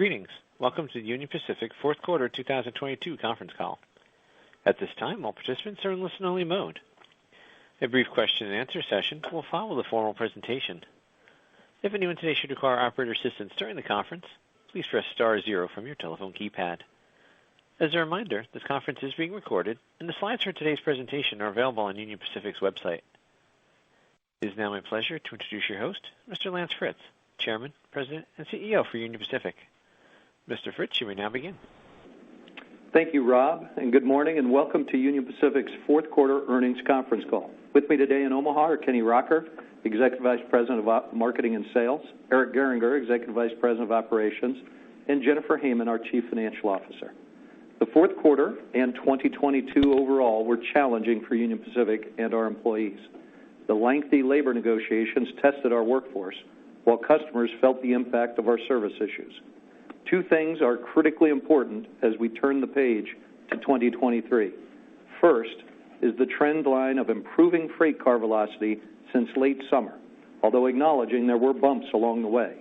Greetings. Welcome to the Union Pacific fourth quarter 2022 conference call. At this time, all participants are in listen-only mode. A brief question and answer session will follow the formal presentation. If anyone today should require operator assistance during the conference, please press star zero from your telephone keypad. As a reminder, this conference is being recorded, and the slides for today's presentation are available on Union Pacific's website. It is now my pleasure to introduce your host, Mr. Lance Fritz, Chairman, President, and CEO for Union Pacific. Mr. Fritz, you may now begin. Thank you, Rob, and good morning and welcome to Union Pacific's fourth quarter earnings conference call. With me today in Omaha are Kenny Rocker, Executive Vice President of Marketing and Sales, Eric Gehringer, Executive Vice President of Operations, and Jennifer Heyman, our Chief Financial Officer. The fourth quarter and 2022 overall were challenging for Union Pacific and our employees. The lengthy labor negotiations tested our workforce, while customers felt the impact of our service issues. Two things are critically important as we turn the page to 2023. First is the trend line of improving freight car velocity since late summer, although acknowledging there were bumps along the way.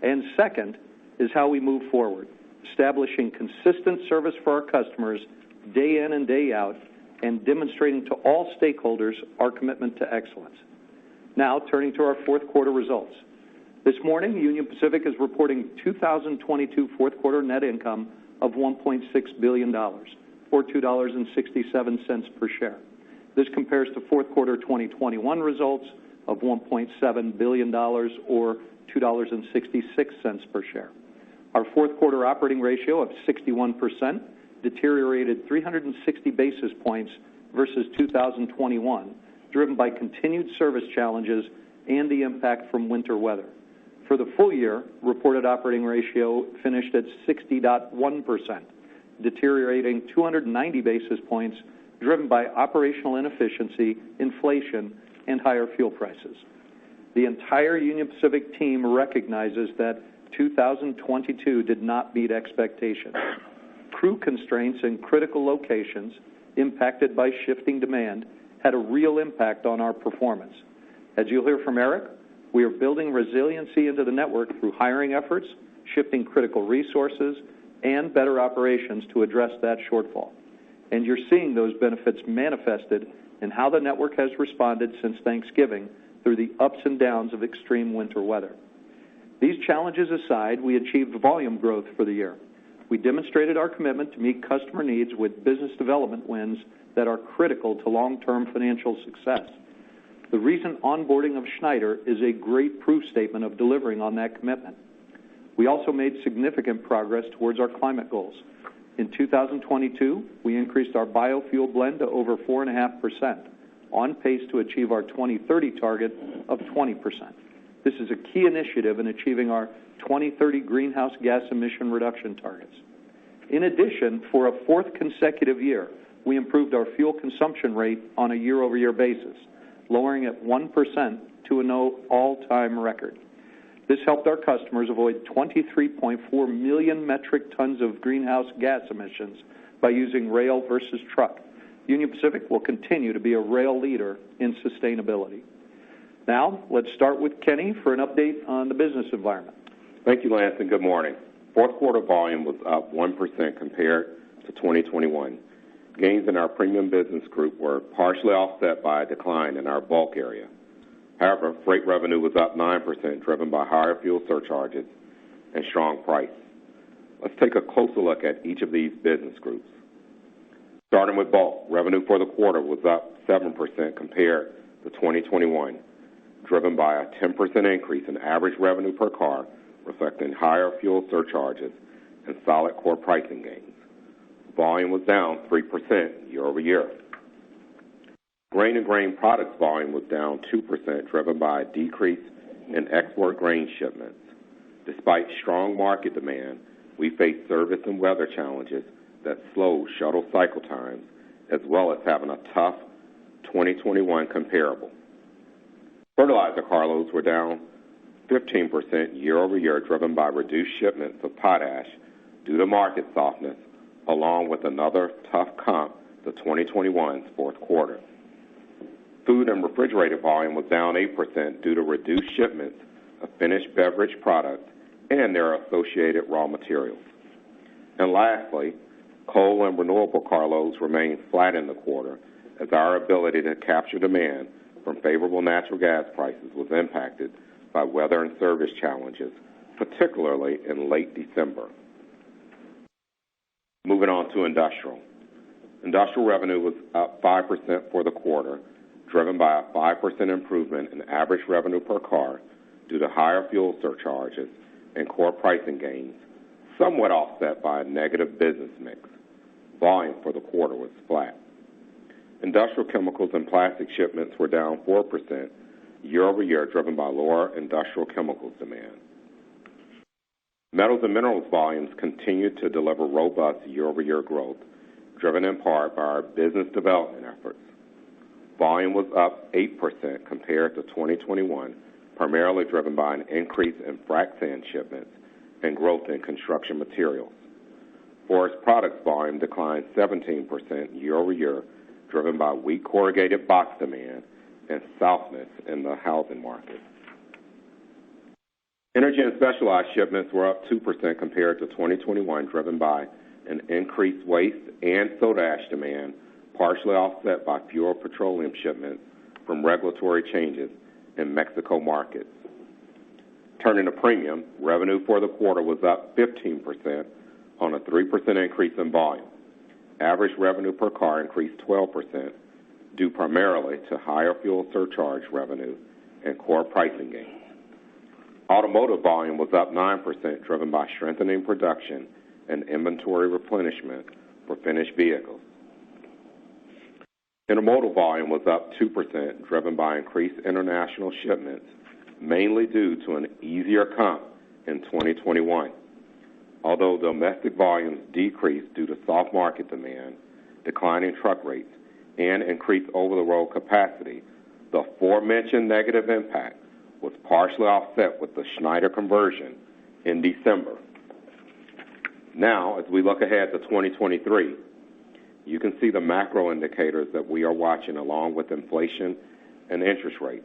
And second is how we move forward, establishing consistent service for our customers day in and day out and demonstrating to all stakeholders our commitment to excellence. Now, turning to our fourth quarter results. This morning, Union Pacific is reporting 2022 fourth quarter net income of $1.6 billion, or $2.67 per share. This compares to fourth quarter 2021 results of $1.7 billion, or $2.66 per share. Our fourth quarter operating ratio of 61% deteriorated 360 basis points versus 2021, driven by continued service challenges and the impact from winter weather. For the full year, reported operating ratio finished at 60.1%, deteriorating 290 basis points, driven by operational inefficiency, inflation, and higher fuel prices. The entire Union Pacific team recognizes that 2022 did not meet expectations. Crew constraints in critical locations, impacted by shifting demand, had a real impact on our performance. As you'll hear from Eric, we are building resiliency into the network through hiring efforts, shifting critical resources, and better operations to address that shortfall. And you're seeing those benefits manifested in how the network has responded since Thanksgiving through the ups and downs of extreme winter weather. These challenges aside, we achieved volume growth for the year. We demonstrated our commitment to meet customer needs with business development wins that are critical to long-term financial success. The recent onboarding of Schneider is a great proof statement of delivering on that commitment. We also made significant progress towards our climate goals. In 2022, we increased our biofuel blend to over 4.5%, on pace to achieve our 2030 target of 20%. This is a key initiative in achieving our 2030 greenhouse gas emission reduction targets. In addition, for a fourth consecutive year, we improved our fuel consumption rate on a year-over-year basis, lowering it 1% to an all-time record. This helped our customers avoid 23.4 million metric tons of greenhouse gas emissions by using rail versus truck. Union Pacific will continue to be a rail leader in sustainability. Now, let's start with Kenny for an update on the business environment. Thank you, Lance, and good morning. Fourth quarter volume was up 1% compared to 2021. Gains in our premium business group were partially offset by a decline in our bulk area. However, freight revenue was up 9%, driven by higher fuel surcharges and strong price. Let's take a closer look at each of these business groups. Starting with bulk, revenue for the quarter was up 7% compared to 2021, driven by a 10% increase in average revenue per car, reflecting higher fuel surcharges and solid core pricing gains. Volume was down 3% year over year. Grain and grain products volume was down 2%, driven by a decrease in export grain shipments. Despite strong market demand, we faced service and weather challenges that slowed shuttle cycle times, as well as having a tough 2021 comparable. Fertilizer carloads were down 15% year over year, driven by reduced shipments of potash due to market softness, along with another tough comp to 2021's fourth quarter. Food and refrigerated volume was down 8% due to reduced shipments of finished beverage products and their associated raw materials. And lastly, coal and renewable carloads remained flat in the quarter as our ability to capture demand from favorable natural gas prices was impacted by weather and service challenges, particularly in late December. Moving on to industrial. Industrial revenue was up 5% for the quarter, driven by a 5% improvement in average revenue per car due to higher fuel surcharges and core pricing gains, somewhat offset by a negative business mix. Volume for the quarter was flat. Industrial chemicals and plastic shipments were down 4% year-over-year, driven by lower industrial chemicals demand. Metals and minerals volumes continued to deliver robust year-over-year growth, driven in part by our business development efforts. Volume was up 8% compared to 2021, primarily driven by an increase in frac sand shipments and growth in construction materials. Forest products volume declined 17% year-over-year, driven by weak corrugated box demand and softness in the housing market. Energy and specialized shipments were up 2% compared to 2021, driven by an increased waste and soda ash demand, partially offset by fewer petroleum shipments from regulatory changes in Mexico markets. Turning to premium, revenue for the quarter was up 15% on a 3% increase in volume. Average revenue per car increased 12%, due primarily to higher fuel surcharge revenue and core pricing gains. Automotive volume was up 9%, driven by strengthening production and inventory replenishment for finished vehicles. Intermodal volume was up 2%, driven by increased international shipments, mainly due to an easier comp in 2021. Although domestic volumes decreased due to soft market demand, declining truck rates, and increased over-the-road capacity, the aforementioned negative impact was partially offset with the Schneider conversion in December. Now, as we look ahead to 2023, you can see the macro indicators that we are watching along with inflation and interest rates.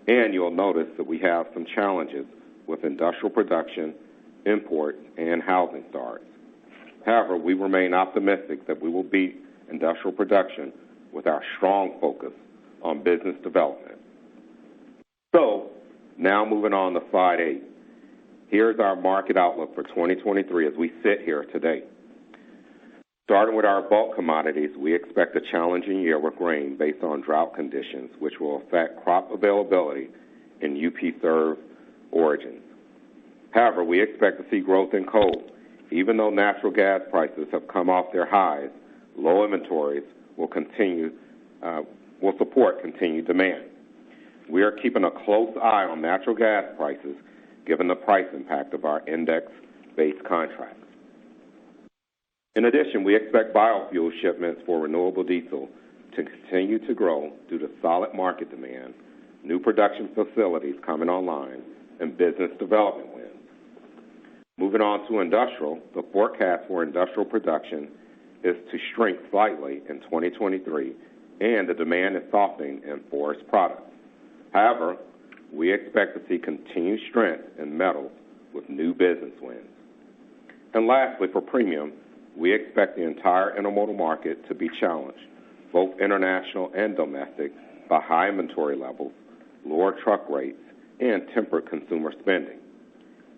And you'll notice that we have some challenges with industrial production, imports, and housing starts. However, we remain optimistic that we will beat industrial production with our strong focus on business development. So, now moving on to slide 8. Here's our market outlook for 2023 as we sit here today. Starting with our bulk commodities, we expect a challenging year with grain based on drought conditions, which will affect crop availability in UP-served origins. However, we expect to see growth in coal. Even though natural gas prices have come off their highs, low inventories will support continued demand. We are keeping a close eye on natural gas prices given the price impact of our index-based contracts. In addition, we expect biofuel shipments for renewable diesel to continue to grow due to solid market demand, new production facilities coming online, and business development wins. Moving on to industrial, the forecast for industrial production is to shrink slightly in 2023, and the demand is softening in forest products. However, we expect to see continued strength in metals with new business wins. And lastly, for premium, we expect the entire intermodal market to be challenged, both international and domestic, by high inventory levels, lower truck rates, and tempered consumer spending.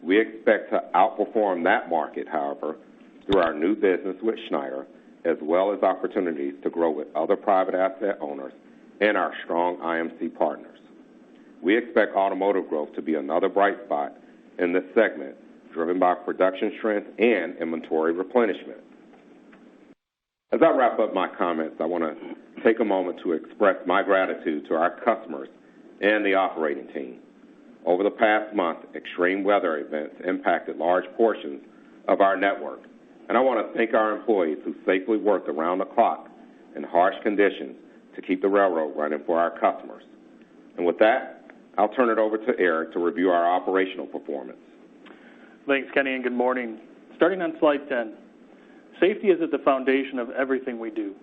We expect to outperform that market, however, through our new business with Schneider, as well as opportunities to grow with other private asset owners and our strong IMC partners. We expect automotive growth to be another bright spot in this segment, driven by production strength and inventory replenishment. As I wrap up my comments, I want to take a moment to express my gratitude to our customers and the operating team. Over the past month, extreme weather events impacted large portions of our network, and I want to thank our employees who safely worked around the clock in harsh conditions to keep the railroad running for our customers. And with that, I'll turn it over to Eric to review our operational performance. Thanks, Kenny, and good morning. Starting on slide 10, safety is at the foundation of everything we do.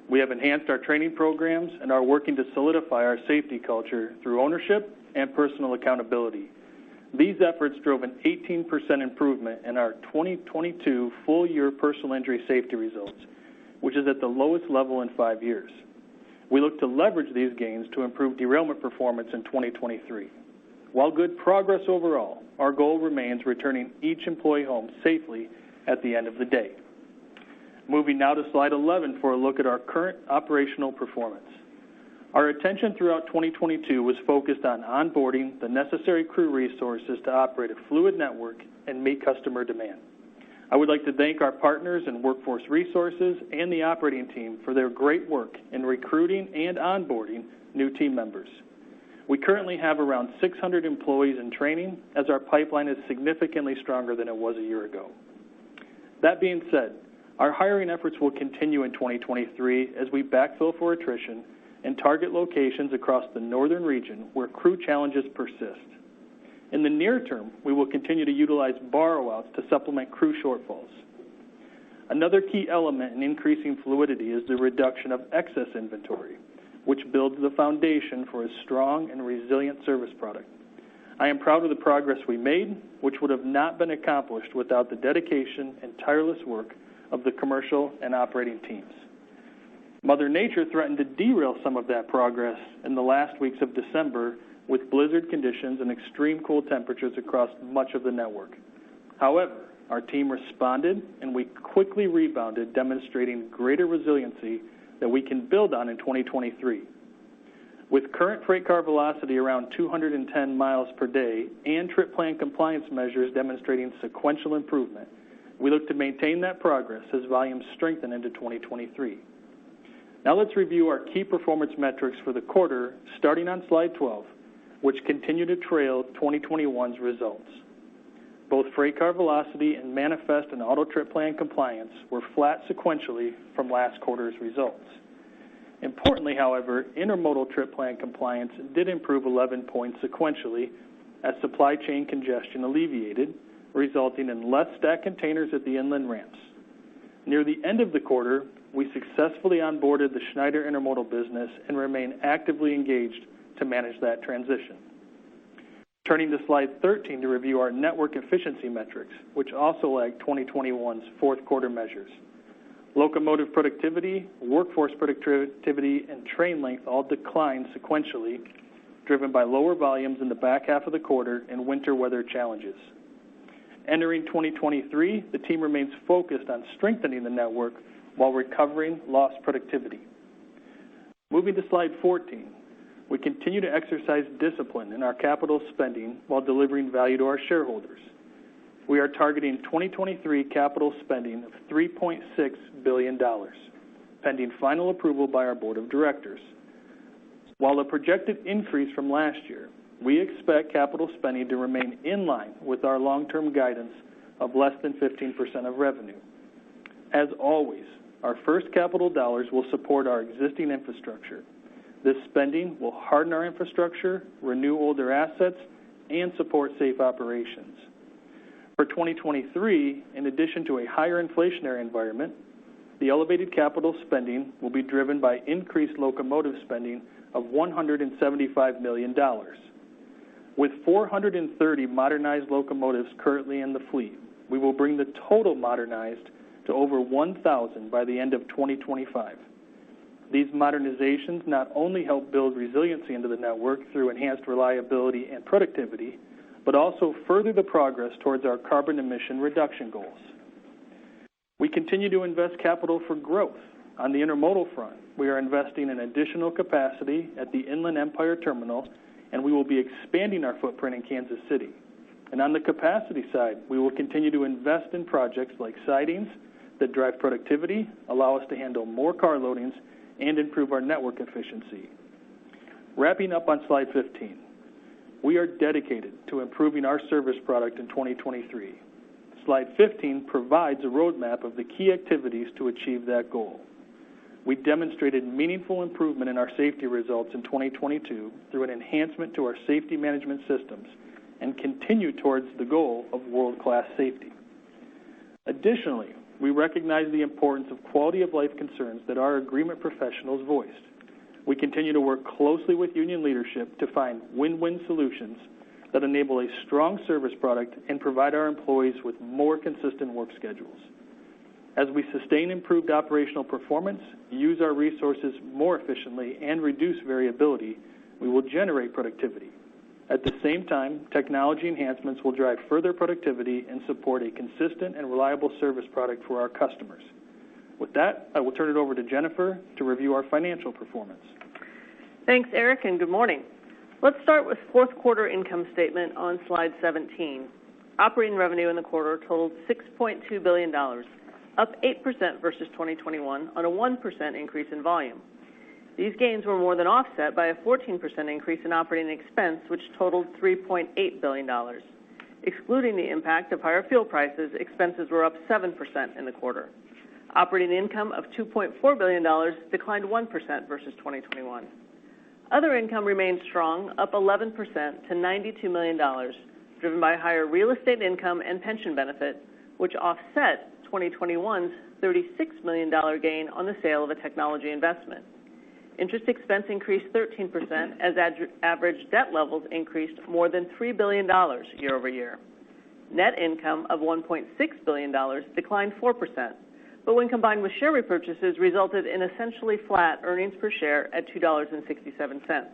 We have enhanced our training programs and are working to solidify our safety culture through ownership and personal accountability. These efforts drove an 18% improvement in our 2022 full-year personal injury safety results, which is at the lowest level in 5 years. We look to leverage these gains to improve derailment performance in 2023. While good progress overall, our goal remains returning each employee home safely at the end of the day. Moving now to slide 11 for a look at our current operational performance. Our attention throughout 2022 was focused on onboarding the necessary crew resources to operate a fluid network and meet customer demand. I would like to thank our partners in Workforce Resources and the operating team for their great work in recruiting and onboarding new team members. We currently have around 600 employees in training, as our pipeline is significantly stronger than it was a year ago. That being said, our hiring efforts will continue in 2023 as we backfill for attrition and target locations across the northern region where crew challenges persist. In the near term, we will continue to utilize borrow-outs to supplement crew shortfalls. Another key element in increasing fluidity is the reduction of excess inventory, which builds the foundation for a strong and resilient service product. I am proud of the progress we made, which would have not been accomplished without the dedication and tireless work of the commercial and operating teams. Mother Nature threatened to derail some of that progress in the last weeks of December with blizzard conditions and extreme cold temperatures across much of the network. However, our team responded and we quickly rebounded, demonstrating greater resiliency that we can build on in 2023. With current freight car velocity around 210 miles per day and trip plan compliance measures demonstrating sequential improvement, we look to maintain that progress as volumes strengthen into 2023. Now let's review our key performance metrics for the quarter, starting on slide 12, which continue to trail 2021's results. Both freight car velocity and manifest and auto trip plan compliance were flat sequentially from last quarter's results. Importantly, however, intermodal trip plan compliance did improve 11 points sequentially as supply chain congestion alleviated, resulting in less stacked containers at the inland ramps. Near the end of the quarter, we successfully onboarded the Schneider intermodal business and remain actively engaged to manage that transition. Turning to slide 13 to review our network efficiency metrics, which also lag 2021's fourth quarter measures. Locomotive productivity, workforce productivity, and train length all declined sequentially, driven by lower volumes in the back half of the quarter and winter weather challenges. Entering 2023, the team remains focused on strengthening the network while recovering lost productivity. Moving to slide 14, we continue to exercise discipline in our capital spending while delivering value to our shareholders. We are targeting 2023 capital spending of $3.6 billion, pending final approval by our board of directors. While a projected increase from last year, we expect capital spending to remain in line with our long-term guidance of less than 15% of revenue. As always, our first capital dollars will support our existing infrastructure. This spending will harden our infrastructure, renew older assets, and support safe operations. For 2023, in addition to a higher inflationary environment, the elevated capital spending will be driven by increased locomotive spending of $175 million. With 430 modernized locomotives currently in the fleet, we will bring the total modernized to over 1,000 by the end of 2025. These modernizations not only help build resiliency into the network through enhanced reliability and productivity, but also further the progress towards our carbon emission reduction goals. We continue to invest capital for growth. On the intermodal front, we are investing in additional capacity at the Inland Empire Terminal, and we will be expanding our footprint in Kansas City. And on the capacity side, we will continue to invest in projects like sidings that drive productivity, allow us to handle more car loadings, and improve our network efficiency. Wrapping up on slide 15, we are dedicated to improving our service product in 2023. Slide 15 provides a roadmap of the key activities to achieve that goal. We demonstrated meaningful improvement in our safety results in 2022 through an enhancement to our safety management systems and continue towards the goal of world-class safety. Additionally, we recognize the importance of quality of life concerns that our agreement professionals voiced. We continue to work closely with union leadership to find win-win solutions that enable a strong service product and provide our employees with more consistent work schedules. As we sustain improved operational performance, use our resources more efficiently, and reduce variability, we will generate productivity. At the same time, technology enhancements will drive further productivity and support a consistent and reliable service product for our customers. With that, I will turn it over to Jennifer to review our financial performance. Thanks, Eric, and good morning. Let's start with fourth quarter income statement on slide 17. Operating revenue in the quarter totaled $6.2 billion, up 8% versus 2021 on a 1% increase in volume. These gains were more than offset by a 14% increase in operating expense, which totaled $3.8 billion. Excluding the impact of higher fuel prices, expenses were up 7% in the quarter. Operating income of $2.4 billion declined 1% versus 2021. Other income remained strong, up 11% to $92 million, driven by higher real estate income and pension benefit, which offset 2021's $36 million gain on the sale of a technology investment. Interest expense increased 13% as average debt levels increased more than $3 billion year over year. Net income of $1.6 billion declined 4%, but when combined with share repurchases, resulted in essentially flat earnings per share at $2.67.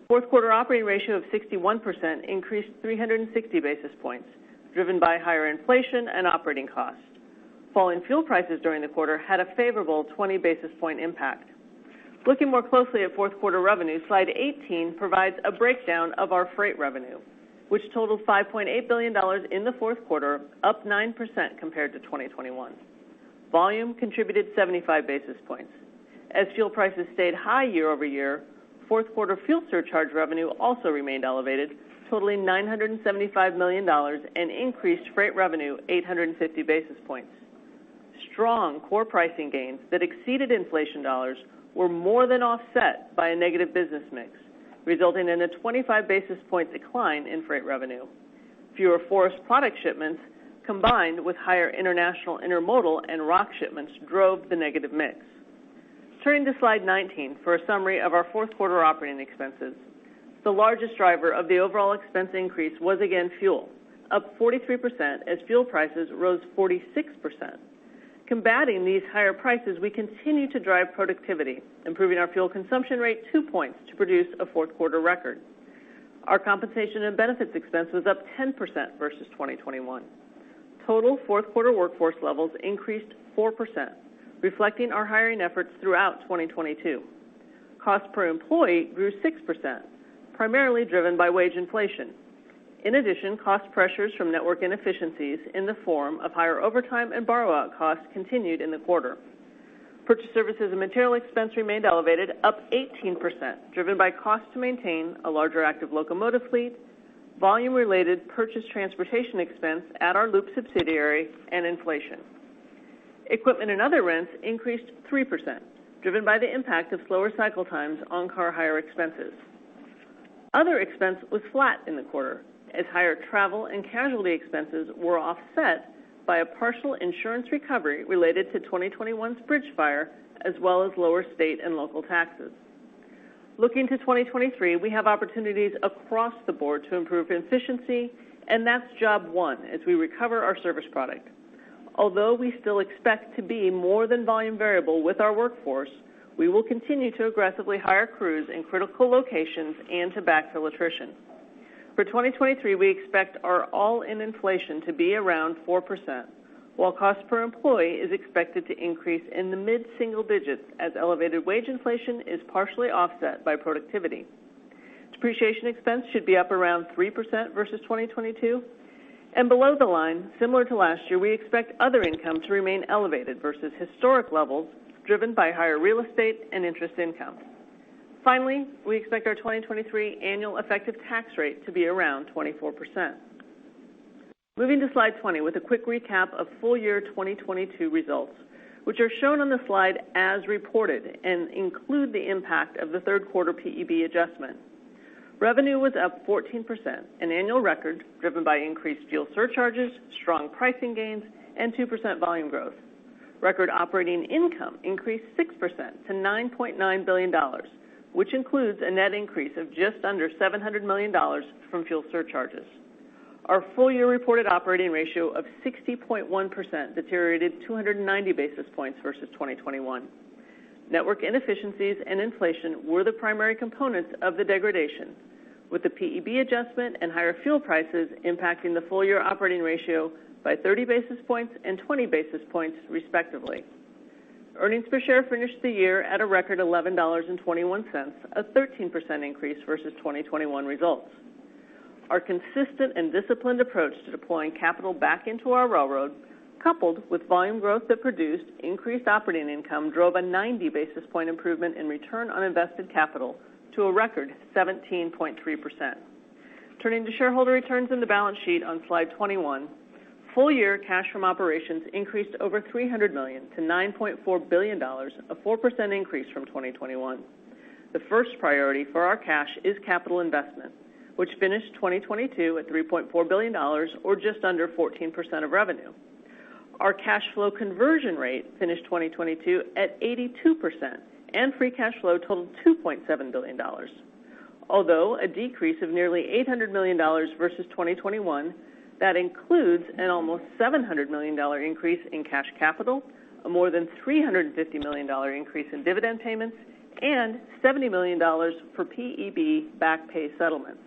Fourth quarter operating ratio of 61% increased 360 basis points, driven by higher inflation and operating costs. Falling fuel prices during the quarter had a favorable 20 basis point impact. Looking more closely at fourth quarter revenue, slide 18 provides a breakdown of our freight revenue, which totaled $5.8 billion in the fourth quarter, up 9% compared to 2021. Volume contributed 75 basis points. As fuel prices stayed high year over year, fourth quarter fuel surcharge revenue also remained elevated, totaling $975 million and increased freight revenue 850 basis points. Strong core pricing gains that exceeded inflation dollars were more than offset by a negative business mix, resulting in a 25 basis point decline in freight revenue. Fewer forest product shipments combined with higher international intermodal and rock shipments drove the negative mix. Turning to slide 19 for a summary of our fourth quarter operating expenses. The largest driver of the overall expense increase was again fuel, up 43% as fuel prices rose 46%. Combating these higher prices, we continue to drive productivity, improving our fuel consumption rate 2 points to produce a fourth quarter record. Our compensation and benefits expense was up 10% versus 2021. Total fourth quarter workforce levels increased 4%, reflecting our hiring efforts throughout 2022. Cost per employee grew 6%, primarily driven by wage inflation. In addition, cost pressures from network inefficiencies in the form of higher overtime and borrow-out costs continued in the quarter. Purchase services and material expense remained elevated, up 18%, driven by costs to maintain a larger active locomotive fleet, volume-related purchase transportation expense at our Loop subsidiary, and inflation. Equipment and other rents increased 3%, driven by the impact of slower cycle times on car hire expenses. Other expense was flat in the quarter, as higher travel and casualty expenses were offset by a partial insurance recovery related to 2021's bridge fire, as well as lower state and local taxes. Looking to 2023, we have opportunities across the board to improve efficiency, and that's job one as we recover our service product. Although we still expect to be more than volume variable with our workforce, we will continue to aggressively hire crews in critical locations and to backfill attrition. For 2023, we expect our all-in inflation to be around 4%, while cost per employee is expected to increase in the mid-single digits as elevated wage inflation is partially offset by productivity. Depreciation expense should be up around 3% versus 2022. And below the line, similar to last year, we expect other income to remain elevated versus historic levels, driven by higher real estate and interest income. Finally, we expect our 2023 annual effective tax rate to be around 24%. Moving to slide 20 with a quick recap of full year 2022 results, which are shown on the slide as reported and include the impact of the third quarter PEB adjustment. Revenue was up 14%, an annual record driven by increased fuel surcharges, strong pricing gains, and 2% volume growth. Record operating income increased 6% to $9.9 billion, which includes a net increase of just under $700 million from fuel surcharges. Our full-year reported operating ratio of 60.1% deteriorated 290 basis points versus 2021. Network inefficiencies and inflation were the primary components of the degradation, with the PEB adjustment and higher fuel prices impacting the full-year operating ratio by 30 basis points and 20 basis points, respectively. Earnings per share finished the year at a record $11.21, a 13% increase versus 2021 results. Our consistent and disciplined approach to deploying capital back into our railroad, coupled with volume growth that produced increased operating income, drove a 90 basis point improvement in return on invested capital to a record 17.3%. Turning to shareholder returns in the balance sheet on slide 21, full-year cash from operations increased over $300 million to $9.4 billion, a 4% increase from 2021. The first priority for our cash is capital investment, which finished 2022 at $3.4 billion, or just under 14% of revenue. Our cash flow conversion rate finished 2022 at 82%, and free cash flow totaled $2.7 billion. Although a decrease of nearly $800 million versus 2021, that includes an almost $700 million increase in cash capital, a more than $350 million increase in dividend payments, and $70 million for PEB back pay settlements.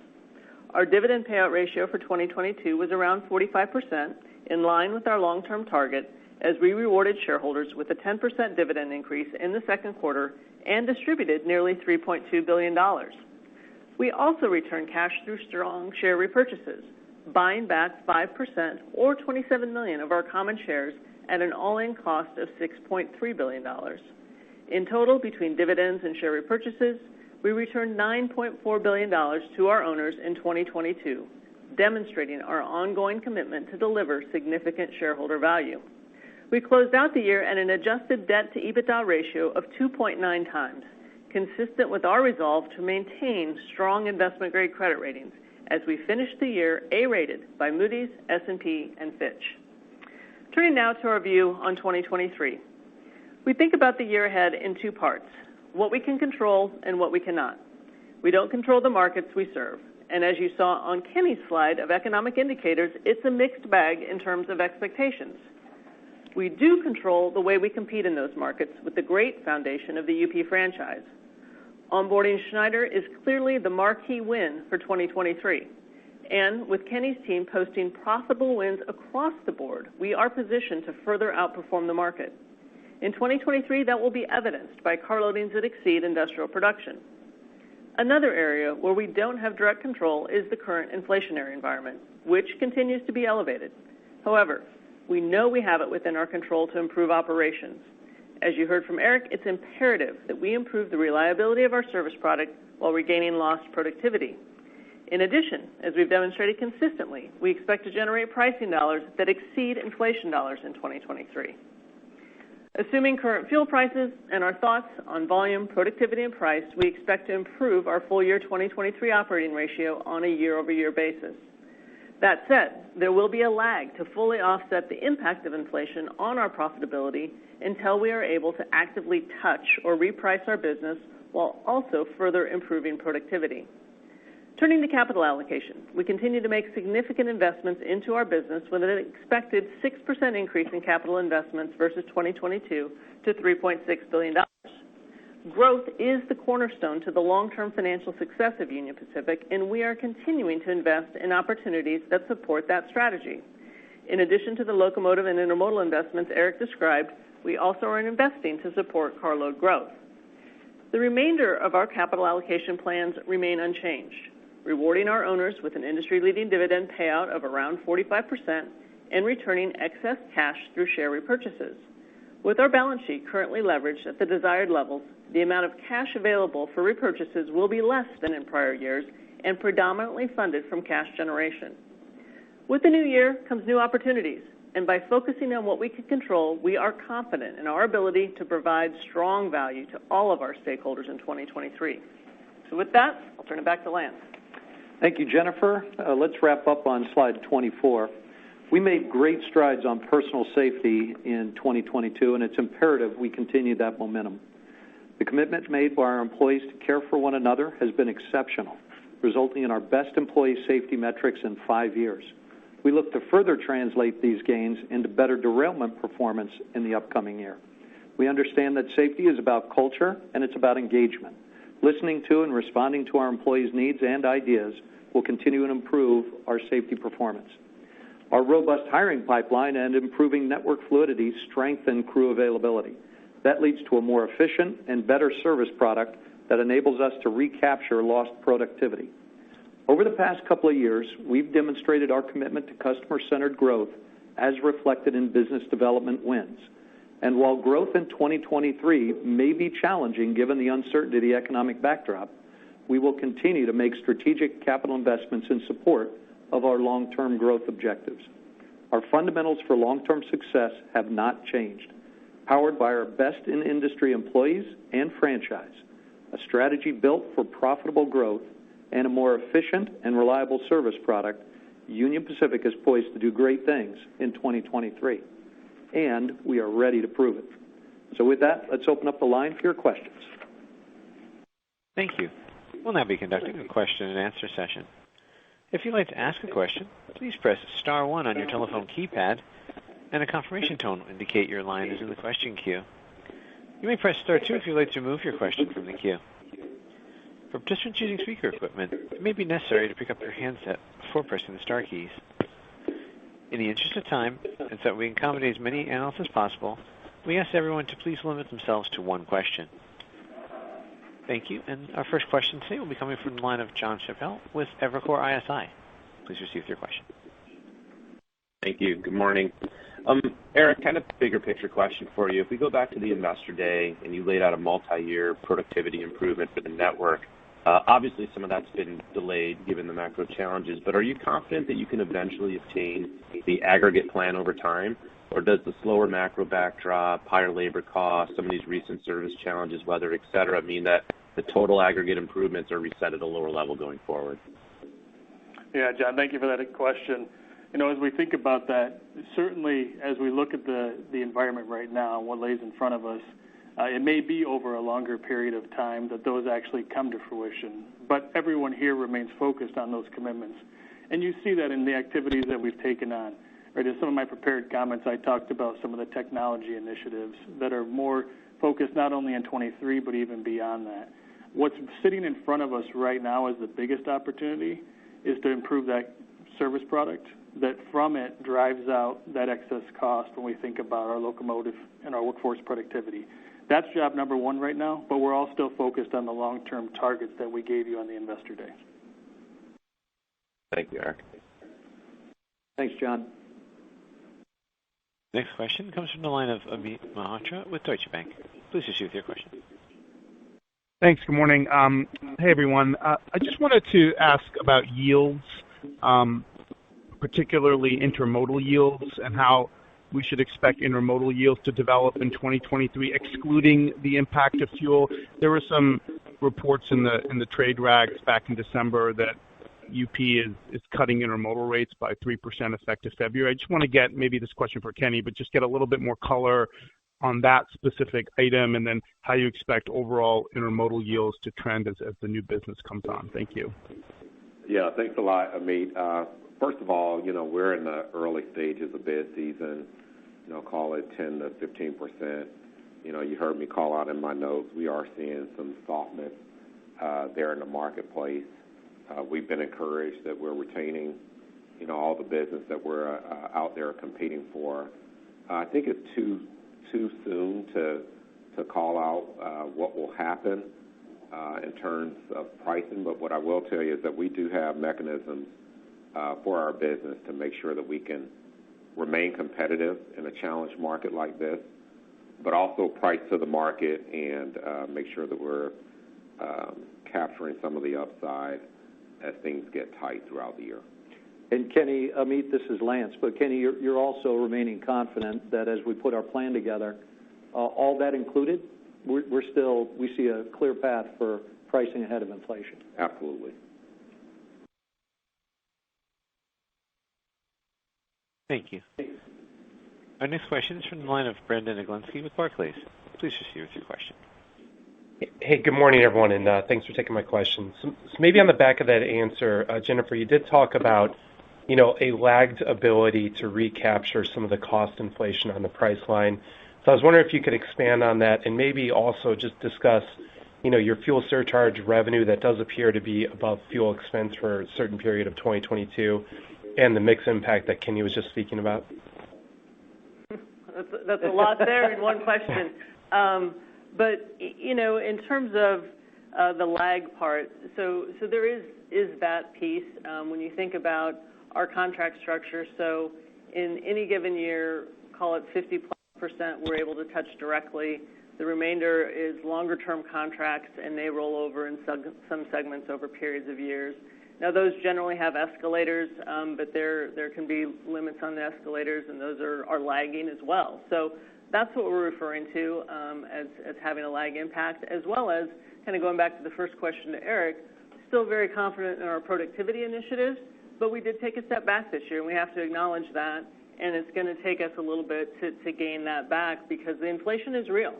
Our dividend payout ratio for 2022 was around 45%, in line with our long-term target, as we rewarded shareholders with a 10% dividend increase in the second quarter and distributed nearly $3.2 billion. We also returned cash through strong share repurchases, buying back 5% or 27 million of our common shares at an all-in cost of $6.3 billion. In total, between dividends and share repurchases, we returned $9.4 billion to our owners in 2022, demonstrating our ongoing commitment to deliver significant shareholder value. We closed out the year at an adjusted debt-to-EBITDA ratio of 2.9 times, consistent with our resolve to maintain strong investment-grade credit ratings as we finished the year A-rated by Moody's, S&P, and Fitch. Turning now to our view on 2023. We think about the year ahead in two parts, what we can control and what we cannot. We don't control the markets we serve, and as you saw on Kenny's slide of economic indicators, it's a mixed bag in terms of expectations. We do control the way we compete in those markets with the great foundation of the UP franchise. Onboarding Schneider is clearly the marquee win for 2023. And with Kenny's team posting profitable wins across the board, we are positioned to further outperform the market. In 2023, that will be evidenced by car loadings that exceed industrial production. Another area where we don't have direct control is the current inflationary environment, which continues to be elevated. However, we know we have it within our control to improve operations. As you heard from Eric, it's imperative that we improve the reliability of our service product while regaining lost productivity. In addition, as we've demonstrated consistently, we expect to generate pricing dollars that exceed inflation dollars in 2023. Assuming current fuel prices and our thoughts on volume, productivity, and price, we expect to improve our full-year 2023 operating ratio on a year-over-year basis. That said, there will be a lag to fully offset the impact of inflation on our profitability until we are able to actively touch or reprice our business while also further improving productivity. Turning to capital allocation, we continue to make significant investments into our business with an expected 6% increase in capital investments versus 2022 to $3.6 billion. Growth is the cornerstone to the long-term financial success of Union Pacific, and we are continuing to invest in opportunities that support that strategy. In addition to the locomotive and intermodal investments Eric described, we also are investing to support carload growth. The remainder of our capital allocation plans remain unchanged, rewarding our owners with an industry-leading dividend payout of around 45% and returning excess cash through share repurchases. With our balance sheet currently leveraged at the desired levels, the amount of cash available for repurchases will be less than in prior years and predominantly funded from cash generation. With the new year comes new opportunities, and by focusing on what we can control, we are confident in our ability to provide strong value to all of our stakeholders in 2023. So with that, I'll turn it back to Lance. Thank you, Jennifer. Let's wrap up on slide 24. We made great strides on personal safety in 2022, and it's imperative we continue that momentum. The commitment made by our employees to care for one another has been exceptional, resulting in our best employee safety metrics in 5 years. We look to further translate these gains into better derailment performance in the upcoming year. We understand that safety is about culture and it's about engagement. Listening to and responding to our employees' needs and ideas will continue to improve our safety performance. Our robust hiring pipeline and improving network fluidity strengthen crew availability. That leads to a more efficient and better service product that enables us to recapture lost productivity. Over the past couple of years, we've demonstrated our commitment to customer-centered growth as reflected in business development wins. And while growth in 2023 may be challenging given the uncertainty of the economic backdrop, we will continue to make strategic capital investments in support of our long-term growth objectives. Our fundamentals for long-term success have not changed. Powered by our best-in-industry employees and franchise, a strategy built for profitable growth, and a more efficient and reliable service product, Union Pacific is poised to do great things in 2023. And we are ready to prove it. So with that, let's open up the line for your questions. Thank you. We'll now be conducting a question and answer session. If you'd like to ask a question, please press *1 on your telephone keypad, and a confirmation tone will indicate your line is in the question queue. You may press *2 if you'd like to remove your question from the queue. For participants using speaker equipment, it may be necessary to pick up your handset before pressing the star keys. In the interest of time, and so that we can accommodate as many analysts as possible, we ask everyone to please limit themselves to one question. Thank you. And our first question today will be coming from the line of Jon Chappell with Evercore ISI. Please receive your question. Thank you. Good morning. Eric, kind of bigger picture question for you. If we go back to the Investor Day and you laid out a multi-year productivity improvement for the network, obviously some of that's been delayed given the macro challenges, but are you confident that you can eventually obtain the aggregate plan over time? Or does the slower macro backdrop, higher labor costs, some of these recent service challenges, weather, et cetera, mean that the total aggregate improvements are reset at a lower level going forward? Yeah, John, thank you for that question. You know, as we think about that, certainly as we look at the environment right now and what lays in front of us, it may be over a longer period of time that those actually come to fruition. But everyone here remains focused on those commitments. And you see that in the activities that we've taken on. Right, in some of my prepared comments, I talked about some of the technology initiatives that are more focused not only in 23, but even beyond that. What's sitting in front of us right now as the biggest opportunity is to improve that service product that from it drives out that excess cost when we think about our locomotive and our workforce productivity. That's job number one right now, but we're all still focused on the long-term targets that we gave you on the Investor Day. Thank you, Eric. Thanks, John. Next question comes from the line of Amit Mehrotra with Deutsche Bank. Please proceed with your question. Thanks. Good morning. Hey, everyone. I just wanted to ask about yields, particularly intermodal yields, and how we should expect intermodal yields to develop in 2023, excluding the impact of fuel. There were some reports in the trade rags back in December that UP is cutting intermodal rates by 3% effective February. I just want to get, maybe this question for Kenny, but just get a little bit more color on that specific item and then how you expect overall intermodal yields to trend as the new business comes on. Thank you. Yeah, thanks a lot, Amit. First of all, we're in the early stages of bid season, call it 10 to 15%. You heard me call out in my notes, we are seeing some softness there in the marketplace. We've been encouraged that we're retaining, all the business that we're out there competing for. I think it's too soon to call out what will happen in terms of pricing, but what I will tell you is that we do have mechanisms for our business to make sure that we can remain competitive in a challenged market like this, but also price to the market and make sure that we're capturing some of the upside as things get tight throughout the year. And Kenny, Amit, this is Lance, but Kenny, you're also remaining confident that as we put our plan together, all that included, we see a clear path for pricing ahead of inflation. Absolutely. Thank you. Our next question is from the line of Brandon Oglenski with Barclays. Please proceed with your question. Hey, good morning, everyone, and thanks for taking my question. So maybe on the back of that answer, Jennifer, you did talk about, a lagged ability to recapture some of the cost inflation on the price line. So I was wondering if you could expand on that and maybe also just discuss, your fuel surcharge revenue that does appear to be above fuel expense for a certain period of 2022 and the mix impact that Kenny was just speaking about. That's a lot there in one question. But, in terms of the lag part, so there is that piece when you think about our contract structure. So in any given year, call it 50+% we're able to touch directly. The remainder is longer term contracts, and they roll over in some segments over periods of years. Now, those generally have escalators, but there can be limits on the escalators, and those are lagging as well. So that's what we're referring to as having a lag impact, as well as kind of going back to the first question to Eric, still very confident in our productivity initiatives, but we did take a step back this year, and we have to acknowledge that, and it's going to take us a little bit to gain that back because the inflation is real.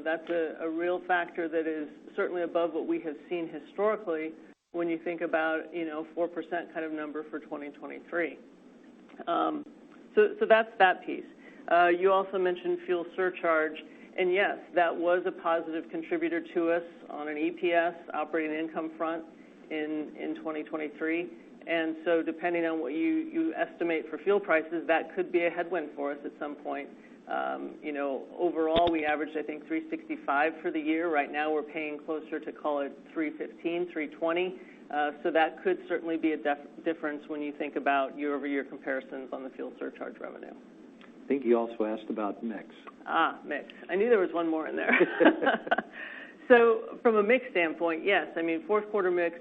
That's a real factor that is certainly above what we have seen historically when you think about, 4% kind of number for 2023. So that's that piece. You also mentioned fuel surcharge, and yes, that was a positive contributor to us on an EPS operating income front in 2023. And so depending on what you estimate for fuel prices, that could be a headwind for us at some point. Overall, we averaged, I think, $3.65 for the year. Right now, we're paying closer to, call it, $3.15, $3.20. So that could certainly be a difference when you think about year-over-year comparisons on the fuel surcharge revenue. I think you also asked about mix. Mix. I knew there was one more in there. So from a mix standpoint, yes. I mean, fourth quarter mix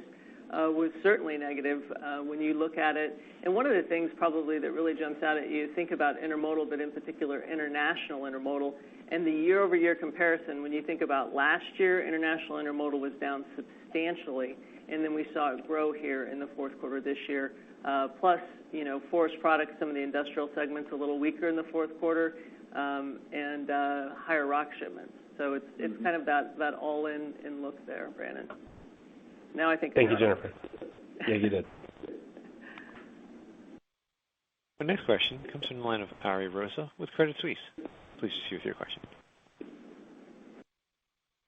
was certainly negative when you look at it. And one of the things probably that really jumps out at you, think about intermodal, but in particular international intermodal, and the year-over-year comparison. When you think about last year, international intermodal was down substantially, and then we saw it grow here in the fourth quarter this year. Plus, forest products, some of the industrial segments a little weaker in the fourth quarter, and higher rock shipments. So it's kind of that all-in look there, Brandon. Now I think. Thank you, Jennifer. Yeah, you did. Our next question comes from the line of Ari Rosa with Credit Suisse. Please proceed with your question.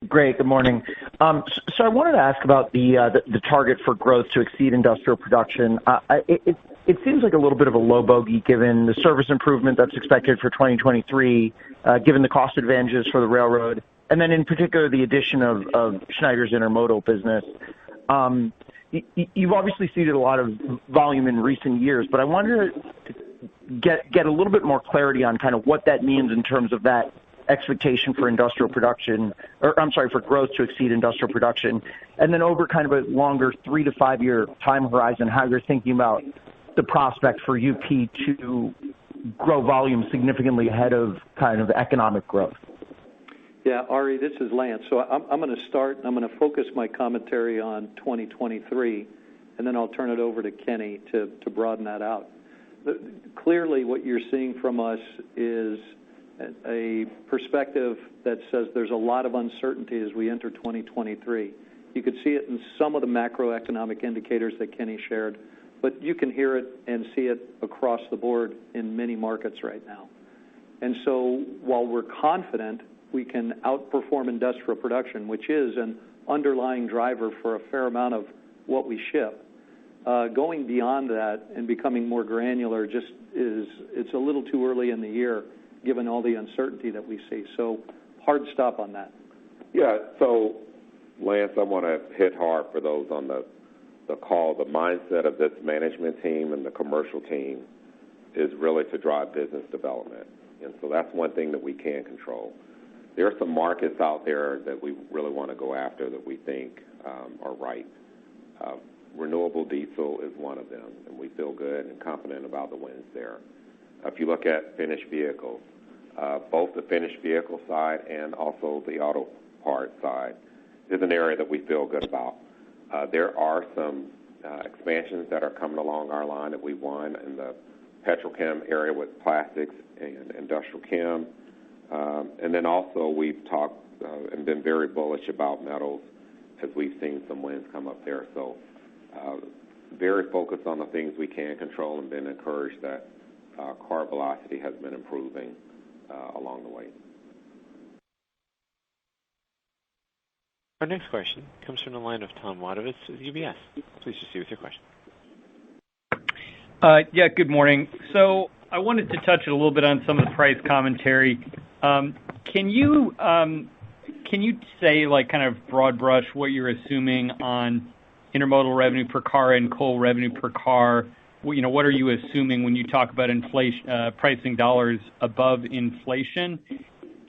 Great. Good morning. So I wanted to ask about the target for growth to exceed industrial production. It seems like a little bit of a low bogey given the service improvement that's expected for 2023, given the cost advantages for the railroad, and then in particular the addition of Schneider's intermodal business. You've obviously ceded a lot of volume in recent years, but I wanted to get a little bit more clarity on kind of what that means in terms of that expectation for industrial production, for growth to exceed industrial production, and then over kind of a longer 3 to 5 year time horizon, how you're thinking about the prospect for UP to grow volume significantly ahead of kind of economic growth. Yeah, Ari, this is Lance. So I'm going to start, and I'm going to focus my commentary on 2023, and then I'll turn it over to Kenny to broaden that out. Clearly, what you're seeing from us is a perspective that says there's a lot of uncertainty as we enter 2023. You could see it in some of the macroeconomic indicators that Kenny shared, but you can hear it and see it across the board in many markets right now. And so while we're confident we can outperform industrial production, which is an underlying driver for a fair amount of what we ship, going beyond that and becoming more granular it's a little too early in the year given all the uncertainty that we see. So hard stop on that. Yeah, so Lance, I want to hit hard for those on the call. The mindset of this management team and the commercial team is really to drive business development. And so that's one thing that we can control. There are some markets out there that we really want to go after that we think are right. Renewable diesel is one of them, and we feel good and confident about the wins there. If you look at finished vehicles, both the finished vehicle side and also the auto part side is an area that we feel good about. There are some expansions that are coming along our line that we won in the petrochem area with plastics and industrial chem. And then also we've talked and been very bullish about metals as we've seen some wins come up there. So very focused on the things we can control and been encouraged that car velocity has been improving along the way. Our next question comes from the line of Tom Wadewitz with UBS. Please proceed with your question. Yeah, good morning. So I wanted to touch a little bit on some of the price commentary. Can you say, like, kind of broad brush what you're assuming on intermodal revenue per car and coal revenue per car? You know, what are you assuming when you talk about inflation, pricing dollars above inflation?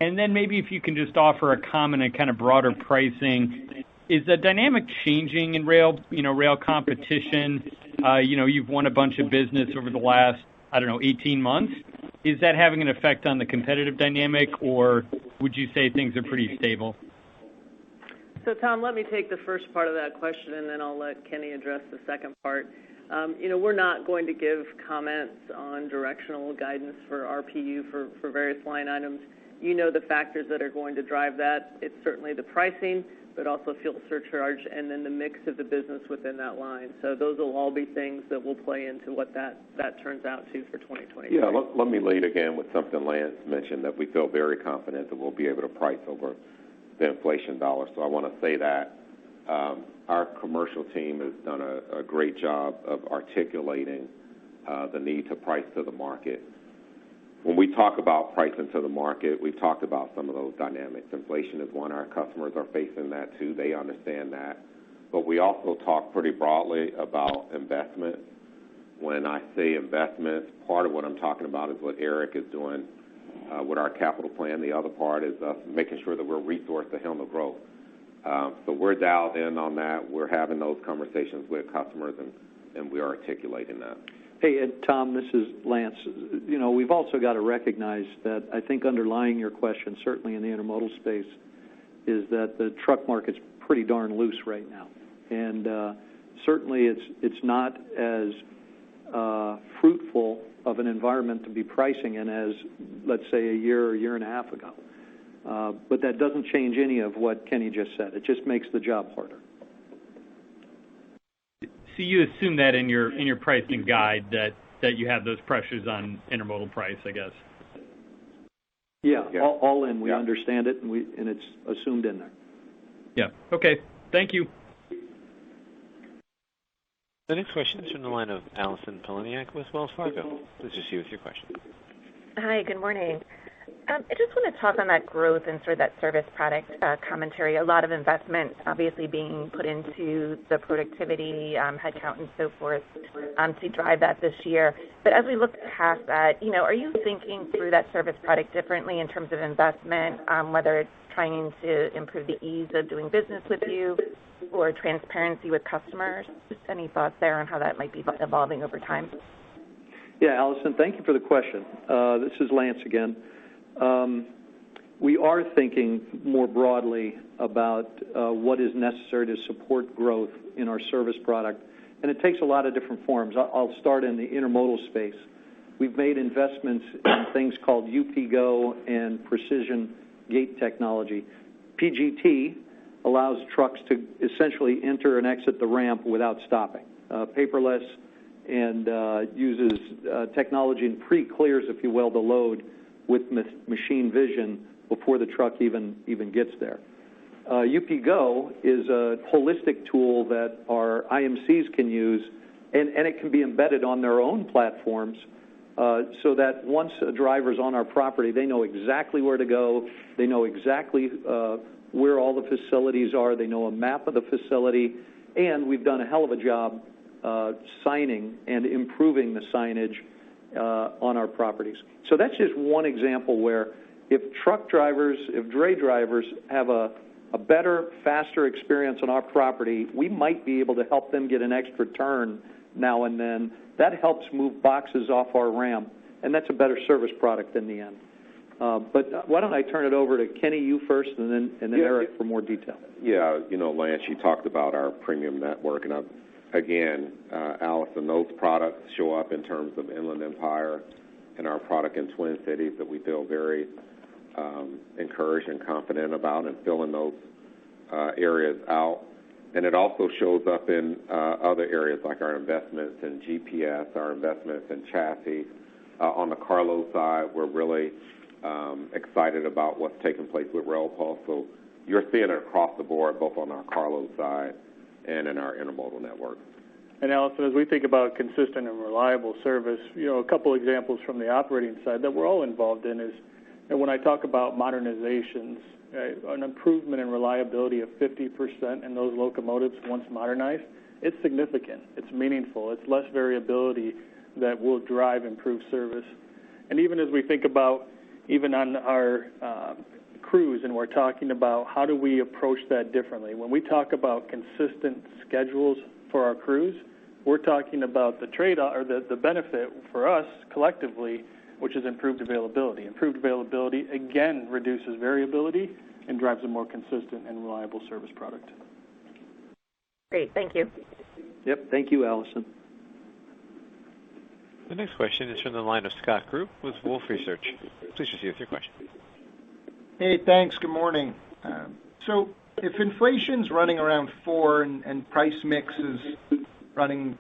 And then maybe if you can just offer a comment on kind of broader pricing. Is the dynamic changing in rail, rail competition? You've won a bunch of business over the last, 18 months. Is that having an effect on the competitive dynamic, or would you say things are pretty stable? So, Tom, let me take the first part of that question, and then I'll let Kenny address the second part. We're not going to give comments on directional guidance for RPU for various line items. You know the factors that are going to drive that. It's certainly the pricing, but also fuel surcharge, and then the mix of the business within that line. So those will all be things that will play into what that turns out to for 2023. Yeah, let me lead again with something Lance mentioned, that we feel very confident that we'll be able to price over the inflation dollar. So I want to say that our commercial team has done a great job of articulating the need to price to the market. When we talk about pricing to the market, we've talked about some of those dynamics. Inflation is one. Our customers are facing that too. They understand that. But we also talk pretty broadly about investment. When I say investments, part of what I'm talking about is what Eric is doing with our capital plan. The other part is us making sure that we're resourced to handle growth. So we're dialed in on that. We're having those conversations with customers, and we're articulating that. Hey, Tom, this is Lance. We've also got to recognize that I think underlying your question, certainly in the intermodal space, is that the truck market's pretty darn loose right now. And certainly it's not as fruitful of an environment to be pricing in as, let's say, a year and a half ago. But that doesn't change any of what Kenny just said. It just makes the job harder. So you assume that in your pricing guide that you have those pressures on intermodal price, I guess. Yeah. All in. We understand it, and it's assumed in there. Yeah. Okay. Thank you. The next question is from the line of Allison Poliniak with Wells Fargo. Please proceed with your question. Hi, good morning. I just want to talk on that growth and sort of that service product commentary. A lot of investment obviously being put into the productivity, headcount and so forth to drive that this year. But as we look past that, are you thinking through that service product differently in terms of investment, whether it's trying to improve the ease of doing business with you or transparency with customers? Just any thoughts there on how that might be evolving over time? Yeah, Allison, thank you for the question. This is Lance again. We are thinking more broadly about what is necessary to support growth in our service product, and it takes a lot of different forms. I'll start in the intermodal space. We've made investments in things called UP Go and precision gate technology. PGT allows trucks to essentially enter and exit the ramp without stopping, paperless, and uses technology and pre-clears, if you will, the load with machine vision before the truck even gets there. UP Go is a holistic tool that our IMCs can use, and it can be embedded on their own platforms so that once a driver's on our property, they know exactly where to go, they know exactly where all the facilities are, they know a map of the facility, and we've done a hell of a job signing and improving the signage on our properties. So that's just one example where if dray drivers have a better, faster experience on our property, we might be able to help them get an extra turn now and then. That helps move boxes off our ramp, and that's a better service product in the end. But why don't I turn it over to Kenny, you first, and then Eric for more detail. Yeah, Lance, you talked about our premium network, and again, Allison, those products show up in terms of Inland Empire and our product in Twin Cities that we feel very encouraged and confident about and filling those areas out. And it also shows up in other areas like our investments in GPS, our investments in chassis. On the carload side, we're really excited about what's taking place with RailPulse. So you're seeing it across the board, both on our carload side and in our intermodal network. And Allison, as we think about consistent and reliable service, a couple examples from the operating side that we're all involved in is, and when I talk about modernizations, an improvement in reliability of 50% in those locomotives once modernized, it's significant, it's meaningful, it's less variability that will drive improved service. And even as we think about, even on our crews, and we're talking about how do we approach that differently. When we talk about consistent schedules for our crews, we're talking about the trade-off or the benefit for us collectively, which is improved availability. Improved availability, again, reduces variability and drives a more consistent and reliable service product. Great, thank you. Yep, thank you, Allison. The next question is from the line of Scott Group with Wolfe Research. Please proceed with your question. Hey, thanks. Good morning. So if inflation's running around 4 and price mix is running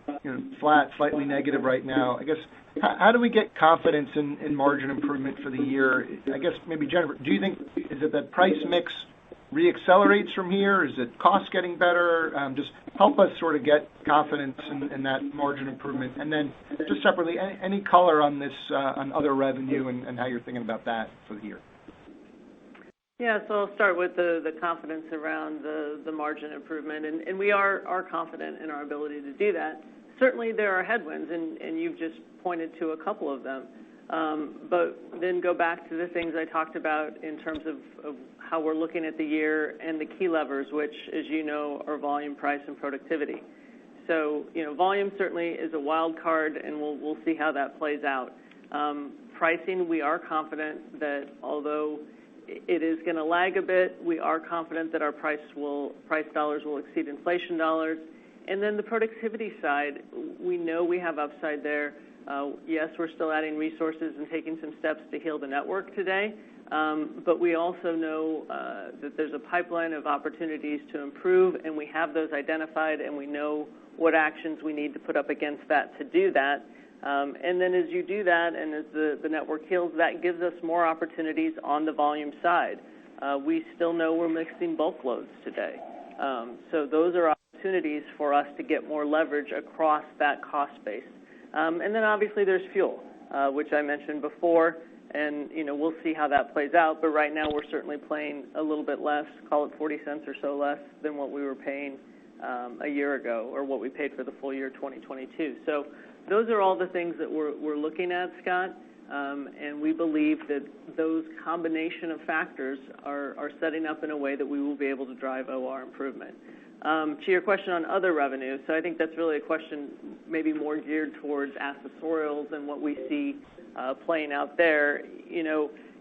flat, slightly negative right now, I guess, how do we get confidence in margin improvement for the year? I guess maybe, Jennifer, do you think, is it that price mix reaccelerates from here? Is it cost getting better? Just help us sort of get confidence in that margin improvement. And then just separately, any color on this, on other revenue and how you're thinking about that for the year? Yeah, so I'll start with the confidence around the margin improvement, and we are confident in our ability to do that. Certainly there are headwinds, and you've just pointed to a couple of them. But then go back to the things I talked about in terms of how we're looking at the year and the key levers, which, as you know, are volume, price, and productivity. So, volume certainly is a wild card, and we'll see how that plays out. Pricing, we are confident that although it is going to lag a bit, we are confident that our price dollars will exceed inflation dollars. And then the productivity side, we know we have upside there. Yes, we're still adding resources and taking some steps to heal the network today, but we also know that there's a pipeline of opportunities to improve, and we have those identified, and we know what actions we need to put up against that to do that. And then as you do that and as the network heals, that gives us more opportunities on the volume side. We still know we're mixing bulk loads today. So those are opportunities for us to get more leverage across that cost base. And then obviously there's fuel, which I mentioned before, and we'll see how that plays out. But right now we're certainly paying a little bit less, call it 40 cents or so less than what we were paying a year ago, or what we paid for the full year 2022. So those are all the things that we're looking at, Scott, and we believe that those combination of factors are setting up in a way that we will be able to drive OR improvement. To your question on other revenue, so I think that's really a question maybe more geared towards accessorials and what we see playing out there.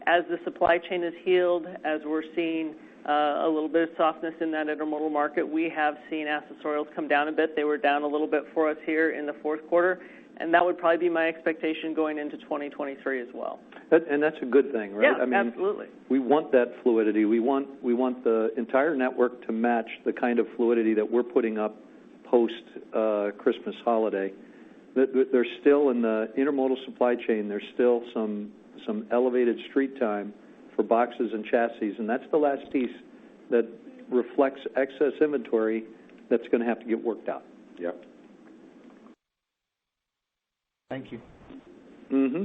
As the supply chain is healed, as we're seeing a little bit of softness in that intermodal market, we have seen accessorials come down a bit. They were down a little bit for us here in the fourth quarter, and that would probably be my expectation going into 2023 as well. And that's a good thing, right? Yeah, absolutely. We want that fluidity. We want the entire network to match the kind of fluidity that we're putting up post Christmas holiday. There's still in the intermodal supply chain, there's still some elevated street time for boxes and chassis, and that's the last piece that reflects excess inventory that's going to have to get worked out. Yep. Thank you. Mm-hmm.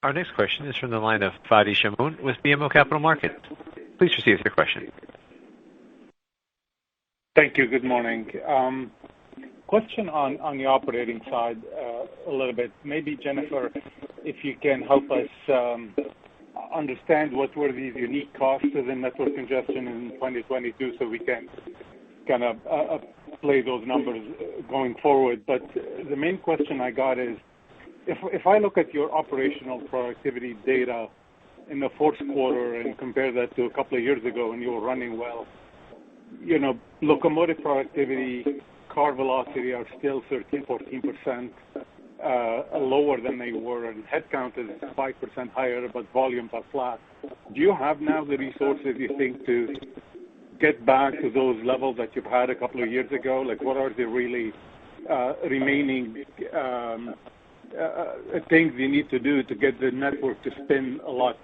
Our next question is from the line of Fadi Chamoun with BMO Capital Markets. Please proceed with your question. Thank you. Good morning. Question on the operating side a little bit. Maybe, Jennifer, if you can help us understand what were these unique costs of the network congestion in 2022 so we can kind of play those numbers going forward. But the main question I got is, if I look at your operational productivity data in the fourth quarter and compare that to a couple of years ago when you were running well, locomotive productivity, car velocity are still 13-14%. lower than they were, and headcount is 5% higher, but volumes are flat. Do you have now the resources, you think, to get back to those levels that you've had a couple of years ago? Like, what are the really remaining things you need to do to get the network to spin a lot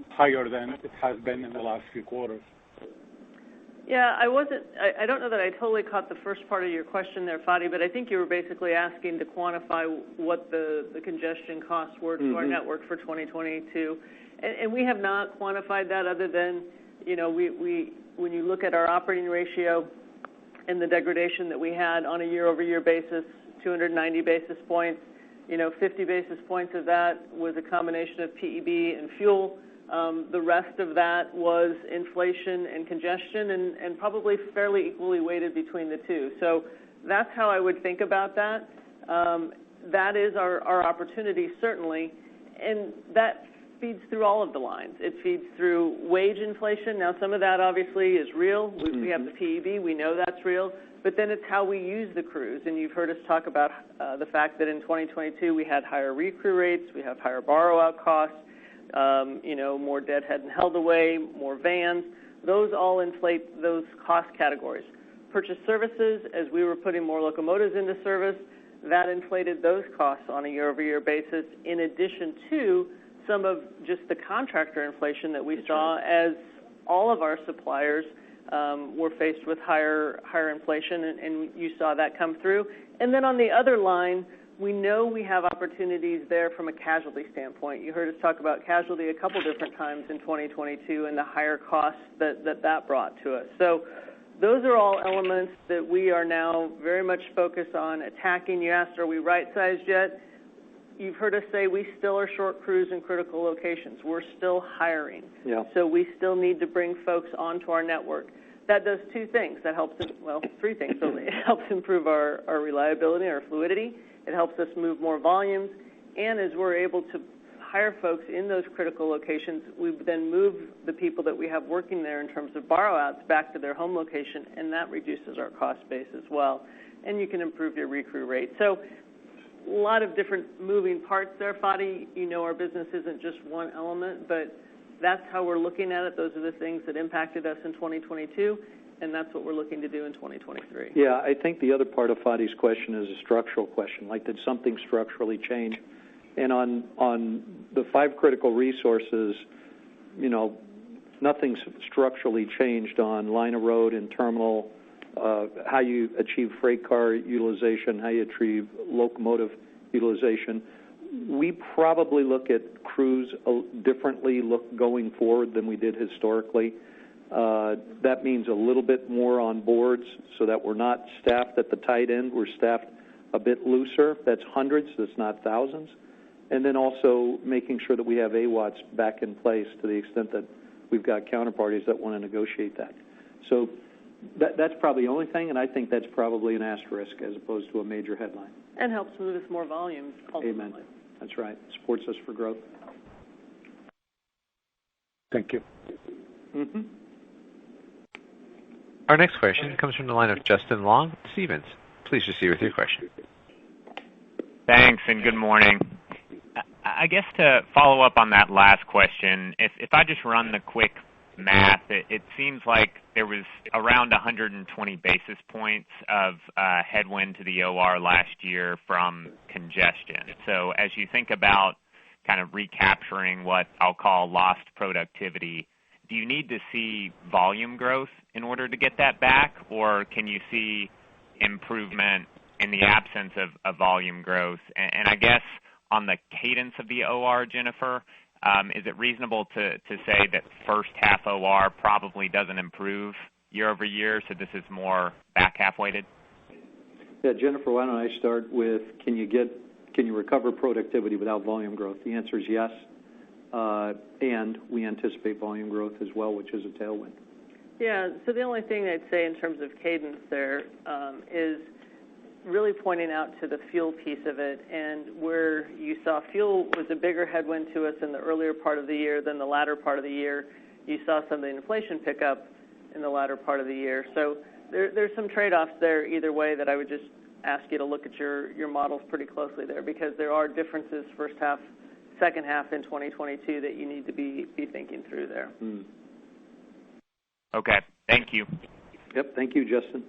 higher than it has been in the last few quarters? Yeah, I don't know that I totally caught the first part of your question there, Fadi, but I think you were basically asking to quantify what the congestion costs were to our network for 2022. And we have not quantified that other than, you know, we when you look at our operating ratio and the degradation that we had on a year-over-year basis, 290 basis points, you know, 50 basis points of that was a combination of PEB and fuel. The rest of that was inflation and congestion, and probably fairly equally weighted between the two. So that's how I would think about that. That is our opportunity, certainly, and that feeds through all of the lines. It feeds through wage inflation. Now, some of that obviously is real. We have the PEB. We know that's real. But then it's how we use the crews. And you've heard us talk about the fact that in 2022 we had higher recrew rates, we have higher borrow-out costs, you know, more deadhead and held away, more vans. Those all inflate those cost categories. Purchase services, as we were putting more locomotives into service, that inflated those costs on a year-over-year basis, in addition to some of just the contractor inflation that we saw as all of our suppliers were faced with higher inflation, and you saw that come through. And then on the other line, we know we have opportunities there from a casualty standpoint. You heard us talk about casualty a couple different times in 2022 and the higher costs that brought to us. So those are all elements that we are now very much focused on attacking. You asked, are we right-sized yet? You've heard us say we still are short crews in critical locations. We're still hiring. Yeah. So we still need to bring folks onto our network. That does two things. That helps, well, three things. So it helps improve our reliability, our fluidity. It helps us move more volumes. And as we're able to hire folks in those critical locations, we then move the people that we have working there in terms of borrow-outs back to their home location, and that reduces our cost base as well. And you can improve your recrew rate. So a lot of different moving parts there, Fadi. You know, our business isn't just one element, but that's how we're looking at it. Those are the things that impacted us in 2022, and that's what we're looking to do in 2023. Yeah, I think the other part of Fadi's question is a structural question, like did something structurally change? And on the 5 critical resources, you know, nothing's structurally changed on line of road and terminal, how you achieve freight car utilization, how you achieve locomotive utilization. We probably look at crews differently going forward than we did historically. That means a little bit more on boards so that we're not staffed at the tight end. We're staffed a bit looser. That's hundreds, that's not thousands. And then also making sure that we have AWATs back in place to the extent that we've got counterparties that want to negotiate that. So that's probably the only thing, and I think that's probably an asterisk as opposed to a major headline. And helps move us more volumes ultimately. Amen. That's right. Supports us for growth. Thank you. Mm-hmm. Our next question comes from the line of Justin Long, Stephens. Please proceed with your question. Thanks, and good morning. I guess to follow up on that last question, if I just run the quick math, it seems like there was around 120 basis points of headwind to the OR last year from congestion. So as you think about kind of recapturing what I'll call lost productivity, do you need to see volume growth in order to get that back, or can you see improvement in the absence of volume growth? And I guess on the cadence of the OR, Jennifer, is it reasonable to say that first half OR probably doesn't improve year over year, so this is more back half weighted? Yeah, Jennifer, why don't I start with can you recover productivity without volume growth? The answer is yes, and we anticipate volume growth as well, which is a tailwind. Yeah, so the only thing I'd say in terms of cadence there is really pointing out to the fuel piece of it, and where you saw fuel was a bigger headwind to us in the earlier part of the year than the latter part of the year. You saw some of the inflation pick up in the latter part of the year. So there's some trade-offs there either way that I would just ask you to look at your models pretty closely there, because there are differences first half, second half in 2022 that you need to be thinking through there. Okay, thank you. Yep, thank you, Justin.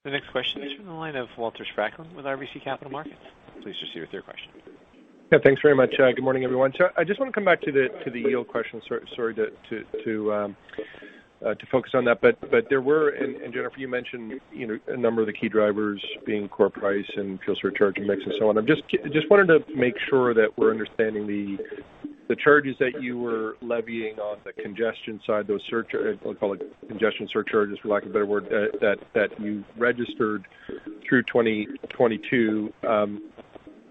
The next question is from the line of Walter Spracklin with RBC Capital Markets. Please proceed with your question. Yeah, thanks very much. Good morning, everyone. So I just want to come back to the yield question. Sorry to focus on that, but there were, and Jennifer, you mentioned, a number of the key drivers being core price and fuel surcharge and mix and so on. I'm just wanted to make sure that we're understanding the charges that you were levying on the congestion side, those we'll call it congestion surcharges for lack of a better word, that you registered through 2022.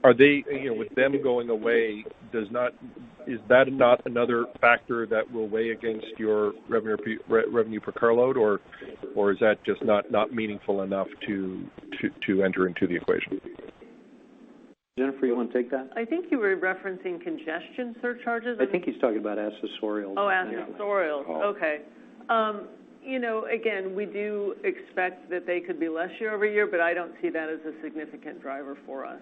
Are they, with them going away, is that not another factor that will weigh against your revenue per carload, or is that just not meaningful enough to enter into the equation? Jennifer, you want to take that? I think you were referencing congestion surcharges. I think he's talking about accessorials. Oh, accessorials. Yeah. Okay. Again, we do expect that they could be less year over year, but I don't see that as a significant driver for us.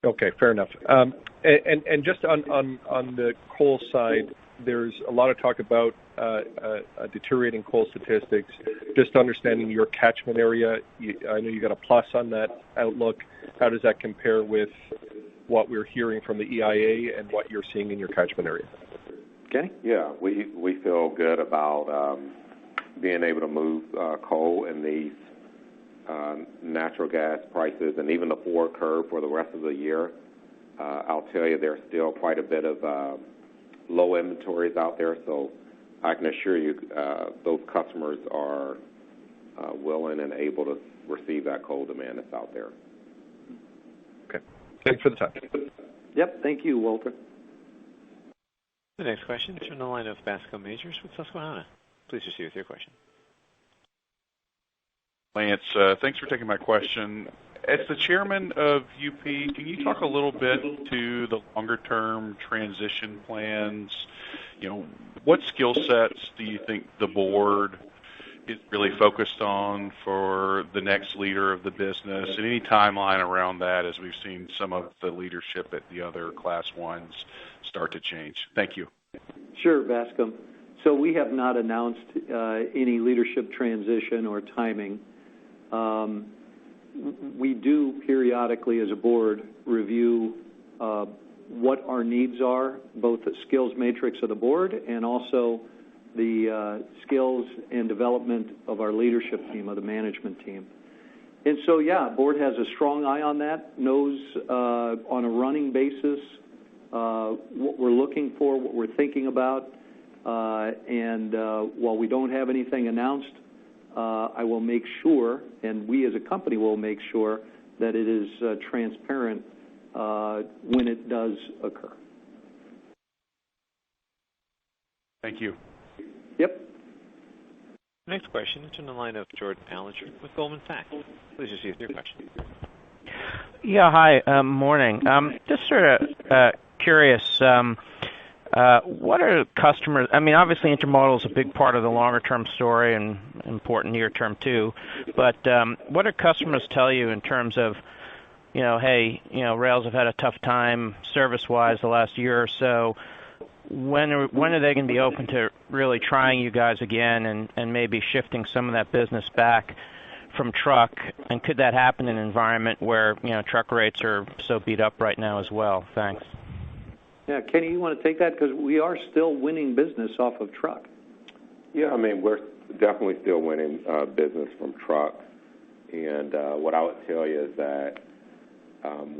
Okay, fair enough. And just on the coal side, there's a lot of talk about deteriorating coal statistics. Just understanding your catchment area, I know you got a plus on that outlook. How does that compare with what we're hearing from the EIA and what you're seeing in your catchment area? Kenny? Yeah, we feel good about being able to move coal in these natural gas prices and even the forward curve for the rest of the year. I'll tell you, there's still quite a bit of low inventories out there, so I can assure you those customers are willing and able to receive that coal demand that's out there. Okay. Thanks for the time. Yep, thank you, Walter. The next question is from the line of Bascome Majors with Susquehanna. Please proceed with your question. Lance, thanks for taking my question. As the chairman of UP, can you talk a little bit to the longer-term transition plans? What skill sets do you think the board is really focused on for the next leader of the business, and any timeline around that as we've seen some of the leadership at the other Class 1s start to change? Thank you. Sure, Bascome. So we have not announced any leadership transition or timing. We do periodically as a board review what our needs are, both the skills matrix of the board and also the skills and development of our leadership team, of the management team. And so, yeah, board has a strong eye on that, knows on a running basis what we're looking for, what we're thinking about, and while we don't have anything announced, I will make sure, and we as a company will make sure, that it is transparent when it does occur. Thank you. Yep. Next question is from the line of Jordan Allinger with Goldman Sachs. Please proceed with your question. Yeah, hi, morning. Just sort of curious, what are customers, obviously intermodal is a big part of the longer term story and important near term too, but what do customers tell you in terms of, hey, rails have had a tough time service-wise the last year or so. When are they going to be open to really trying you guys again and maybe shifting some of that business back from truck? And could that happen in an environment where, truck rates are so beat up right now as well? Thanks. Yeah, Kenny, you want to take that? Because we are still winning business off of truck. Yeah, we're definitely still winning business from truck. And what I would tell you is that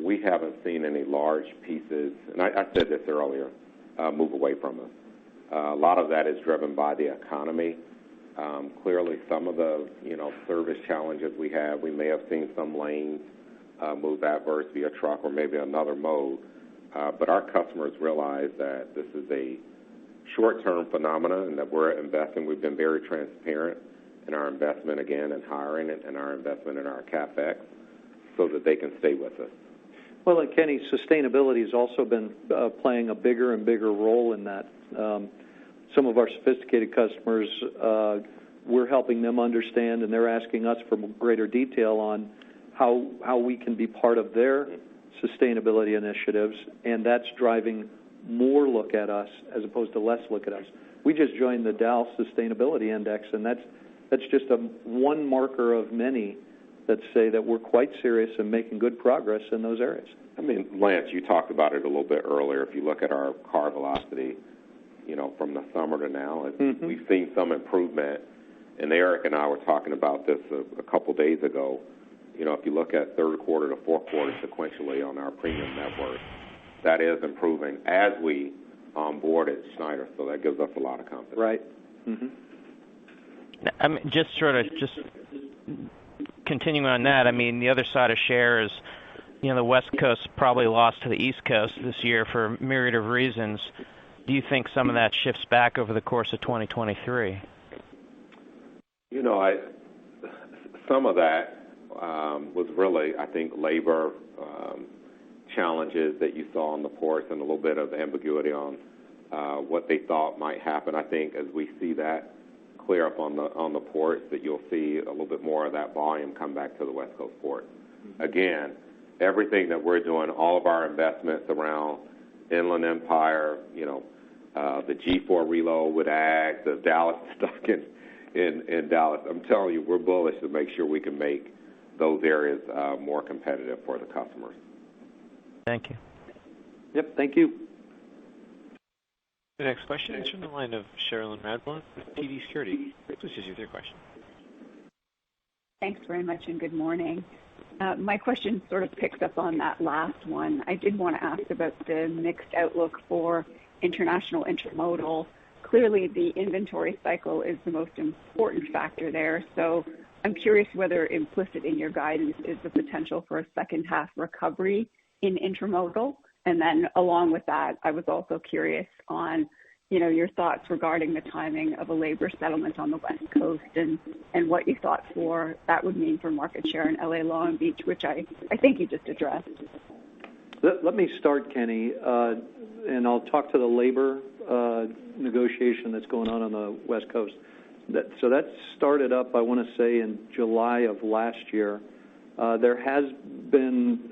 we haven't seen any large pieces, and I said this earlier, move away from us. A lot of that is driven by the economy. Clearly, some of the service challenges we have, we may have seen some lanes move adverse via truck or maybe another mode. But our customers realize that this is a short-term phenomenon and that we're investing. We've been very transparent in our investment, again, in hiring and our investment in our CapEx so that they can stay with us. Well, like Kenny, sustainability has also been playing a bigger and bigger role in that. Some of our sophisticated customers we're helping them understand, and they're asking us for greater detail on how we can be part of their sustainability initiatives, and that's driving more look at us as opposed to less look at us. We just joined the Dow Sustainability Index, and that's just one marker of many that say that we're quite serious and making good progress in those areas. I mean, Lance, you talked about it a little bit earlier. If you look at our car velocity, from the summer to now, we've seen some improvement. And Eric and I were talking about this a couple days ago. If you look at third quarter to fourth quarter sequentially on our premium network, that is improving as we onboarded Schneider. So that gives us a lot of confidence. Right. I mean, just continuing on that, I mean, the other side of share is, the West Coast probably lost to the East Coast this year for a myriad of reasons. Do you think some of that shifts back over the course of 2023? Some of that was really, I think, labor challenges that you saw on the ports and a little bit of ambiguity on what they thought might happen. I think as we see that clear up on the ports, that you'll see a little bit more of that volume come back to the West Coast port. Again, everything that we're doing, all of our investments around Inland Empire, the G4 reload with ag, the Dallas stuff in Dallas. I'm telling you, we're bullish to make sure we can make those areas more competitive for the customers. Thank you. Yep, thank you. The next question is from the line of Cherilyn Radbourne with TD Securities. Please proceed with your question. Thanks very much, and good morning. My question sort of picks up on that last one. I did want to ask about the mixed outlook for international intermodal. Clearly, the inventory cycle is the most important factor there. So I'm curious whether implicit in your guidance is the potential for a second half recovery in intermodal. And then along with that, I was also curious on, your thoughts regarding the timing of a labor settlement on the West Coast and what you thought that would mean for market share in LA Long Beach, which I think you just addressed. Let me start, Kenny, and I'll talk to the labor negotiation that's going on the West Coast. So that started up, I want to say, in July of last year. There has been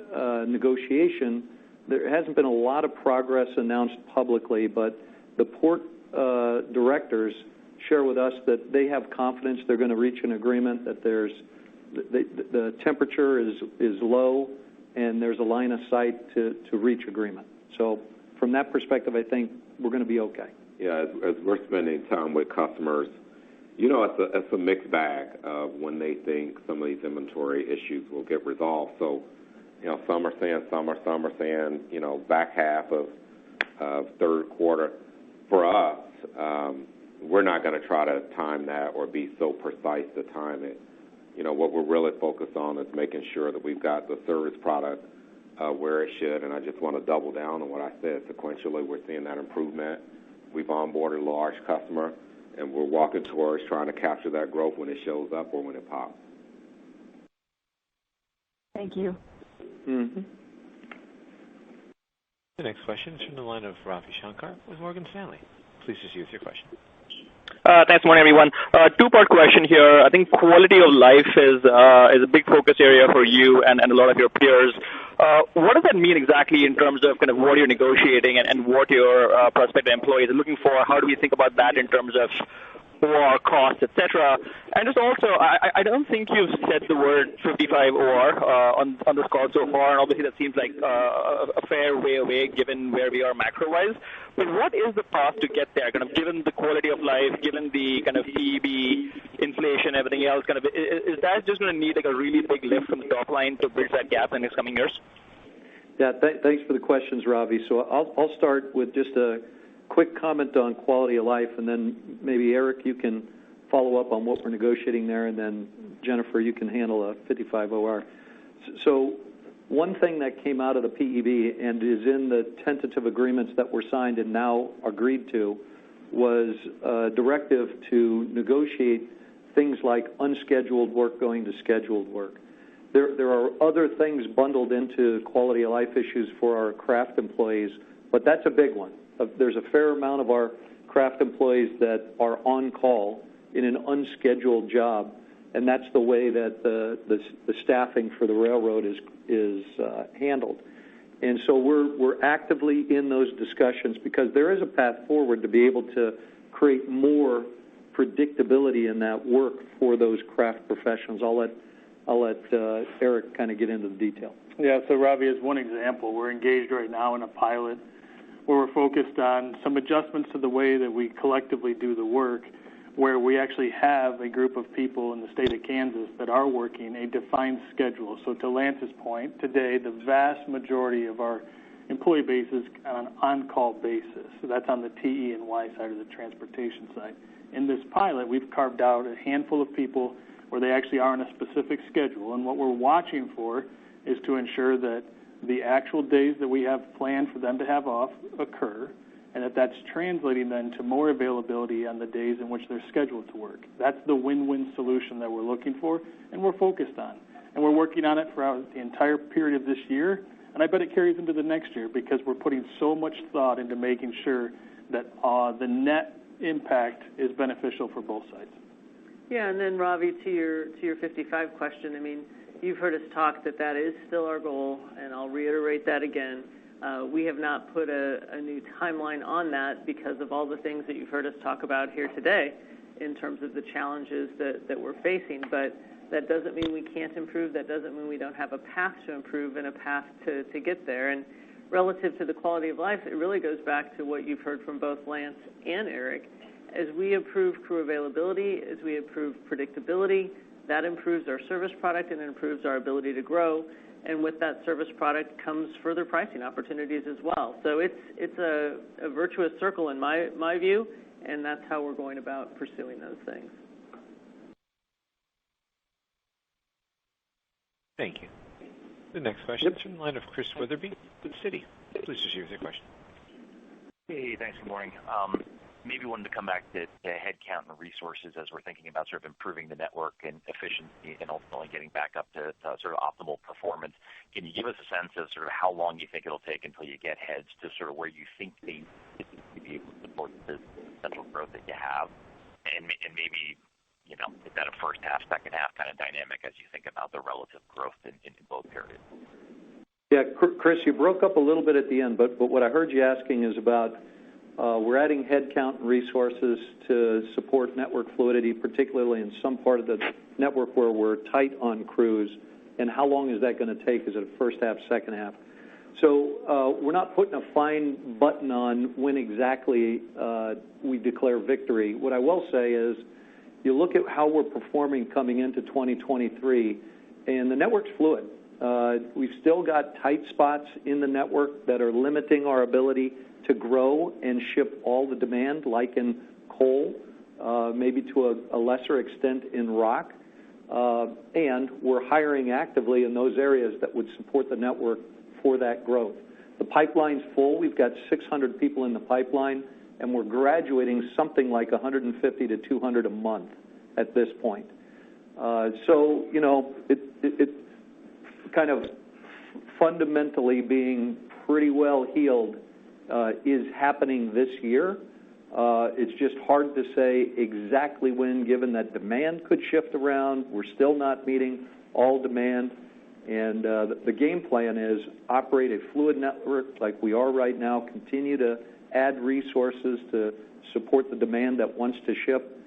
negotiation. There hasn't been a lot of progress announced publicly, but the port directors share with us that they have confidence they're going to reach an agreement, that the temperature is low, and there's a line of sight to reach agreement. So from that perspective, I think we're going to be okay. Yeah, as we're spending time with customers, it's a mixed bag of when they think some of these inventory issues will get resolved. So, some are saying summer, some are saying, back half of third quarter. For us, we're not going to try to time that or be so precise to time it. What we're really focused on is making sure that we've got the service product where it should, and I just want to double down on what I said. Sequentially, we're seeing that improvement. We've onboarded a large customer, and we're walking towards trying to capture that growth when it shows up or when it pops. Thank you. Mm-hmm. The next question is from the line of Ravi Shankar with Morgan Stanley. Please proceed with your question. Thanks, morning, everyone. Two-part question here. I think quality of life is a big focus area for you and a lot of your peers. What does that mean exactly in terms of kind of what you're negotiating and what your prospective employees are looking for? How do we think about that in terms of OR costs, et cetera? And just also, I don't think you've said the word 55 OR on this call so far, and obviously that seems like a fair way away given where we are macro-wise. But what is the path to get there, kind of given the quality of life, given the kind of PEB, inflation, everything else? Kind of is that just going to need like a really big lift from the top line to bridge that gap in the next coming years? Yeah, thanks for the questions, Ravi. So I'll start with just a quick comment on quality of life, and then maybe Eric, you can follow up on what we're negotiating there, and then Jennifer, you can handle a 55 OR. So one thing that came out of the PEB and is in the tentative agreements that were signed and now agreed to was a directive to negotiate things like unscheduled work going to scheduled work. There are other things bundled into quality of life issues for our craft employees, but that's a big one. There's a fair amount of our craft employees that are on call in an unscheduled job, and that's the way that the staffing for the railroad is handled. And so we're actively in those discussions because there is a path forward to be able to create more predictability in that work for those craft professionals. I'll let Eric kind of get into the detail. Yeah, so Ravi, as one example, we're engaged right now in a pilot where we're focused on some adjustments to the way that we collectively do the work, where we actually have a group of people in the state of Kansas that are working a defined schedule. So to Lance's point, today the vast majority of our employee base is on an on-call basis. So that's on the TE and Y side of the transportation side. In this pilot, we've carved out a handful of people where they actually are on a specific schedule. And what we're watching for is to ensure that the actual days that we have planned for them to have off occur, and that's translating then to more availability on the days in which they're scheduled to work. That's the win-win solution that we're looking for and we're focused on. And we're working on it throughout the entire period of this year, and I bet it carries into the next year because we're putting so much thought into making sure that the net impact is beneficial for both sides. Yeah, and then Ravi, to your 55 question, I mean, you've heard us talk that is still our goal, and I'll reiterate that again. We have not put a new timeline on that because of all the things that you've heard us talk about here today in terms of the challenges that we're facing. But that doesn't mean we can't improve. That doesn't mean we don't have a path to improve and a path to get there. And relative to the quality of life, it really goes back to what you've heard from both Lance and Eric. As we improve crew availability, as we improve predictability, that improves our service product and improves our ability to grow. And with that service product comes further pricing opportunities as well. So it's a virtuous circle in my view, and that's how we're going about pursuing those things. Thank you. The next question is from the line of Chris Wetherbee with Citi. Please proceed with your question. Hey, thanks. Good morning. Maybe wanted to come back to headcount and resources as we're thinking about sort of improving the network and efficiency and ultimately getting back up to sort of optimal performance. Can you give us a sense of sort of how long you think it'll take until you get heads to sort of where you think they need to be able to support the central growth that you have? And maybe, you know, is that a first half, second half kind of dynamic as you think about the relative growth in both periods? Yeah, Chris, you broke up a little bit at the end, but what I heard you asking is about we're adding headcount and resources to support network fluidity, particularly in some part of the network where we're tight on crews, and how long is that going to take? Is it a first half, second half? So we're not putting a fine button on when exactly we declare victory. What I will say is you look at how we're performing coming into 2023, and the network's fluid. We've still got tight spots in the network that are limiting our ability to grow and ship all the demand, like in coal, maybe to a lesser extent in rock. And we're hiring actively in those areas that would support the network for that growth. The pipeline's full. We've got 600 people in the pipeline, and we're graduating something like 150 to 200 a month at this point. So, you know, it kind of fundamentally being pretty well healed is happening this year. It's just hard to say exactly when, given that demand could shift around. We're still not meeting all demand. And the game plan is operate a fluid network like we are right now, continue to add resources to support the demand that wants to ship,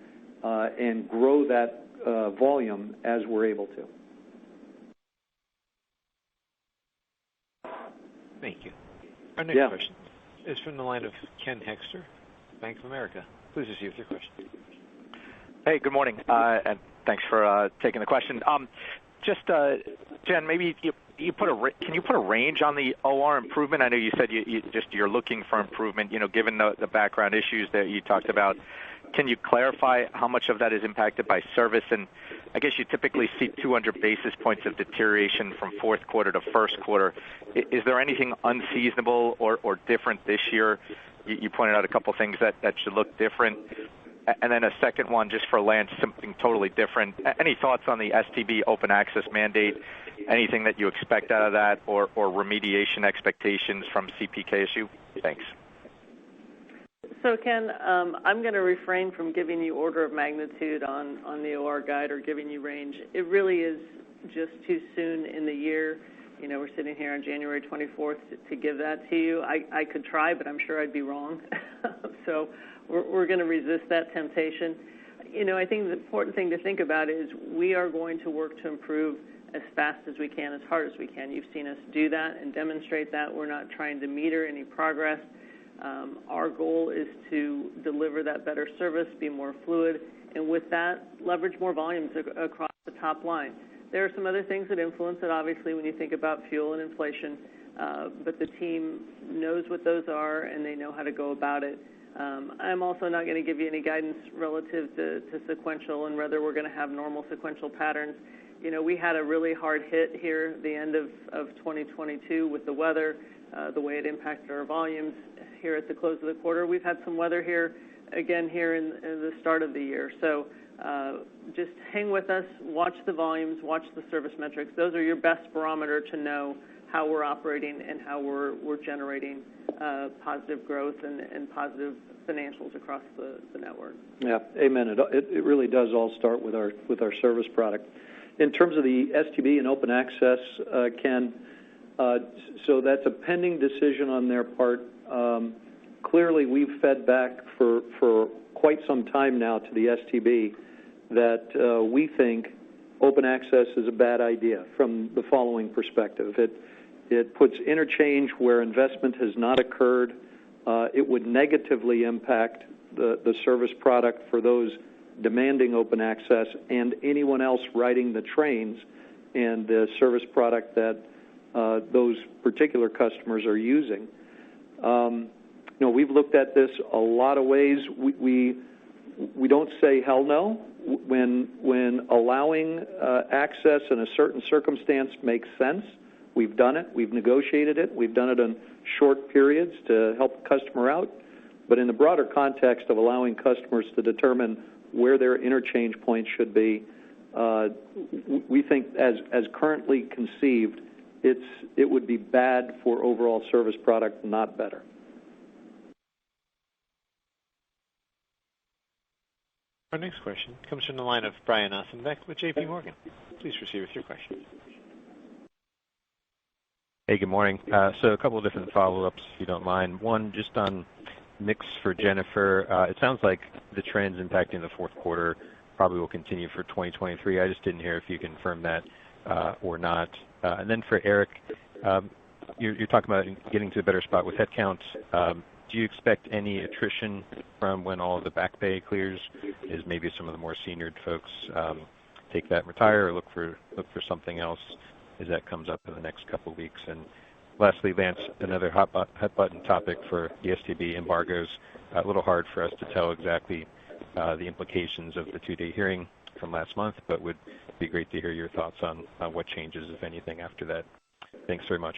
and grow that volume as we're able to. Thank you. Our next question is from the line of Ken Hoexter, Bank of America. Please proceed with your question. Hey, good morning, and thanks for taking the question. Just, Jen, maybe can you put a range on the OR improvement? I know you said you're looking for improvement. You know, given the background issues that you talked about, can you clarify how much of that is impacted by service? And I guess you typically see 200 basis points of deterioration from fourth quarter to first quarter. Is there anything unseasonable or different this year? You pointed out a couple things that should look different. And then a second one, just for Lance, something totally different. Any thoughts on the STB open access mandate? Anything that you expect out of that, or remediation expectations from CPKSU? Thanks. So, Ken, I'm going to refrain from giving you order of magnitude on the OR guide or giving you range. It really is just too soon in the year. We're sitting here on January 24th to give that to you. I could try, but I'm sure I'd be wrong. So we're going to resist that temptation. I think the important thing to think about is we are going to work to improve as fast as we can, as hard as we can. You've seen us do that and demonstrate that. We're not trying to meter any progress. Our goal is to deliver that better service, be more fluid, and with that, leverage more volumes across the top line. There are some other things that influence it, obviously, when you think about fuel and inflation, but the team knows what those are, and they know how to go about it. I'm also not going to give you any guidance relative to sequential and whether we're going to have normal sequential patterns. We had a really hard hit here at the end of 2022 with the weather, the way it impacted our volumes here at the close of the quarter. We've had some weather here, again, here in the start of the year. So just hang with us, watch the volumes, watch the service metrics. Those are your best barometer to know how we're operating and how we're generating positive growth and positive financials across the network. Yeah, amen. It really does all start with our service product. In terms of the STB and open access, Ken, so that's a pending decision on their part. Clearly, we've fed back for quite some time now to the STB that we think open access is a bad idea from the following perspective. It puts interchange where investment has not occurred. It would negatively impact the service product for those demanding open access and anyone else riding the trains and the service product that those particular customers are using. We've looked at this a lot of ways. We don't say hell no when allowing access in a certain circumstance makes sense. We've done it. We've negotiated it. We've done it in short periods to help the customer out. But in the broader context of allowing customers to determine where their interchange points should be, we think as currently conceived, it would be bad for overall service product, not better. Our next question comes from the line of Brian Ossenbeck with J.P. Morgan. Please proceed with your question. Hey, good morning. So a couple of different follow-ups, if you don't mind. One, just on mix for Jennifer. It sounds like the trends impacting the fourth quarter probably will continue for 2023. I just didn't hear if you confirmed that or not. And then for Eric, you're talking about getting to a better spot with headcounts. Do you expect any attrition from when all of the back pay clears? Is maybe some of the more seniored folks take that and retire or look for something else as that comes up in the next couple of weeks? And lastly, Lance, another hot button topic for the STB embargoes. A little hard for us to tell exactly the implications of the two-day hearing from last month, but would be great to hear your thoughts on what changes, if anything, after that. Thanks very much.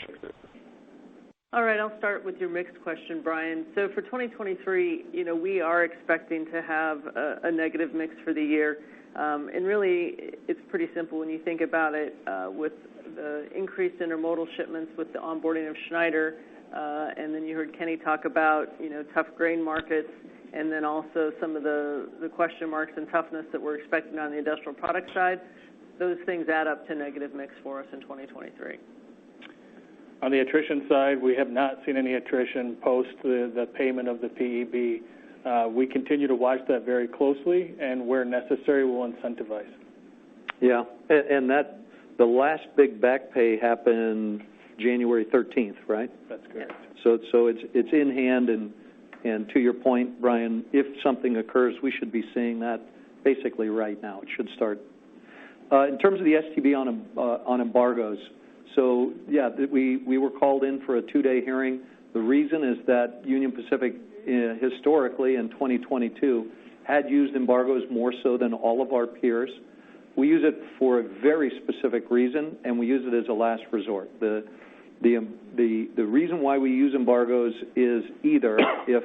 All right, I'll start with your mixed question, Brian. So for 2023, we are expecting to have a negative mix for the year. And really, it's pretty simple when you think about it, with the increased intermodal shipments with the onboarding of Schneider, and then you heard Kenny talk about, tough grain markets, and then also some of the question marks and toughness that we're expecting on the industrial product side. Those things add up to negative mix for us in 2023. On the attrition side, we have not seen any attrition post the payment of the PEB. We continue to watch that very closely, and where necessary, we'll incentivize. Yeah, and that the last big back pay happened January 13th, right? That's correct. So it's in hand, and to your point, Brian, if something occurs, we should be seeing that basically right now. It should start. In terms of the STB on embargoes, so yeah, we were called in for a two-day hearing. The reason is that Union Pacific historically in 2022 had used embargoes more so than all of our peers. We use it for a very specific reason, and we use it as a last resort. The reason why we use embargoes is either if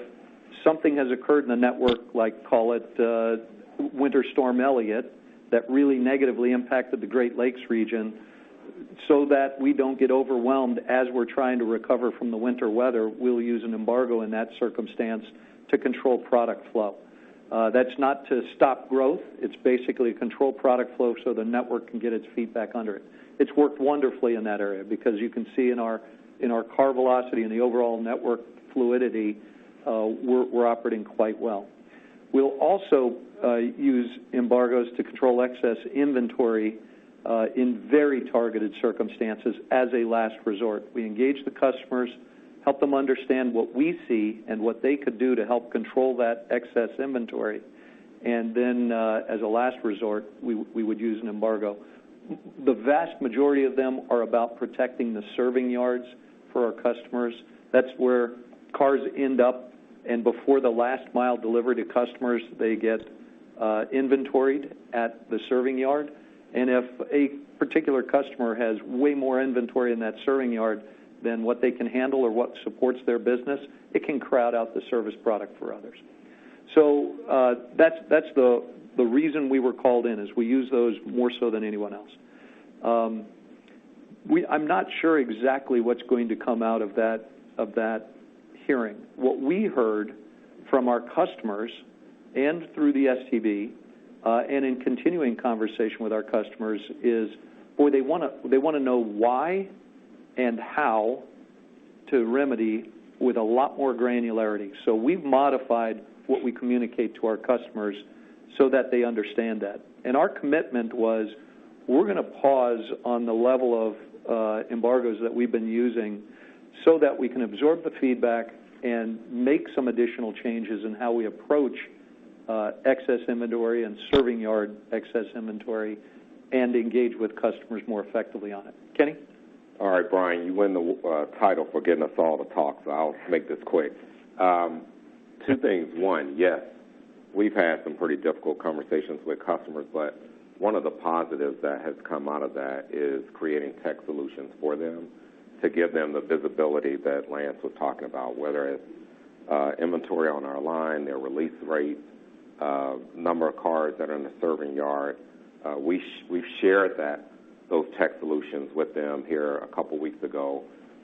something has occurred in the network, like call it Winter Storm Elliott, that really negatively impacted the Great Lakes region, so that we don't get overwhelmed as we're trying to recover from the winter weather, we'll use an embargo in that circumstance to control product flow. That's not to stop growth. It's basically control product flow so the network can get its feet back under it. It's worked wonderfully in that area because you can see in our car velocity and the overall network fluidity, we're operating quite well. We'll also use embargoes to control excess inventory in very targeted circumstances as a last resort. We engage the customers, help them understand what we see and what they could do to help control that excess inventory. And then as a last resort, we would use an embargo. The vast majority of them are about protecting the serving yards for our customers. That's where cars end up, and before the last mile delivery to customers, they get inventoried at the serving yard. And if a particular customer has way more inventory in that serving yard than what they can handle or what supports their business, it can crowd out the service product for others. So that's the reason we were called in, is we use those more so than anyone else. I'm not sure exactly what's going to come out of that hearing. What we heard from our customers and through the STB and in continuing conversation with our customers is, boy, they want to know why and how to remedy with a lot more granularity. So we've modified what we communicate to our customers so that they understand that. And our commitment was, we're going to pause on the level of embargoes that we've been using so that we can absorb the feedback and make some additional changes in how we approach excess inventory and serving yard excess inventory and engage with customers more effectively on it. Kenny? All right, Brian, you win the title for getting us all to talk, so I'll make this quick. Two things. One, yes, we've had some pretty difficult conversations with customers, but one of the positives that has come out of that is creating tech solutions for them to give them the visibility that Lance was talking about, whether it's inventory on our line, their release rates, number of cars that are in the serving yard. We've shared those tech solutions with them here a couple weeks ago,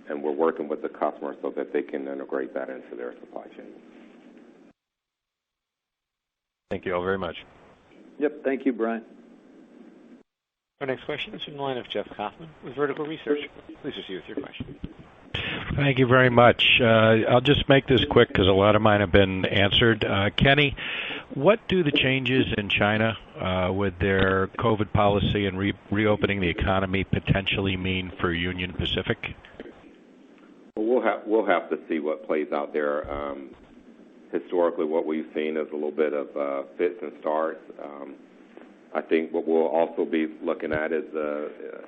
and we're working with the customer so that they can integrate that into their supply chain. Thank you all very much. Yep, thank you, Brian. Our next question is from the line of Jeff Kaufman with Vertical Research. Please proceed with your question. Thank you very much. I'll just make this quick because a lot of mine have been answered. Kenny, what do the changes in China with their COVID policy and reopening the economy potentially mean for Union Pacific? Well, we'll have to see what plays out there. Historically, what we've seen is a little bit of fits and starts. I think what we'll also be looking at is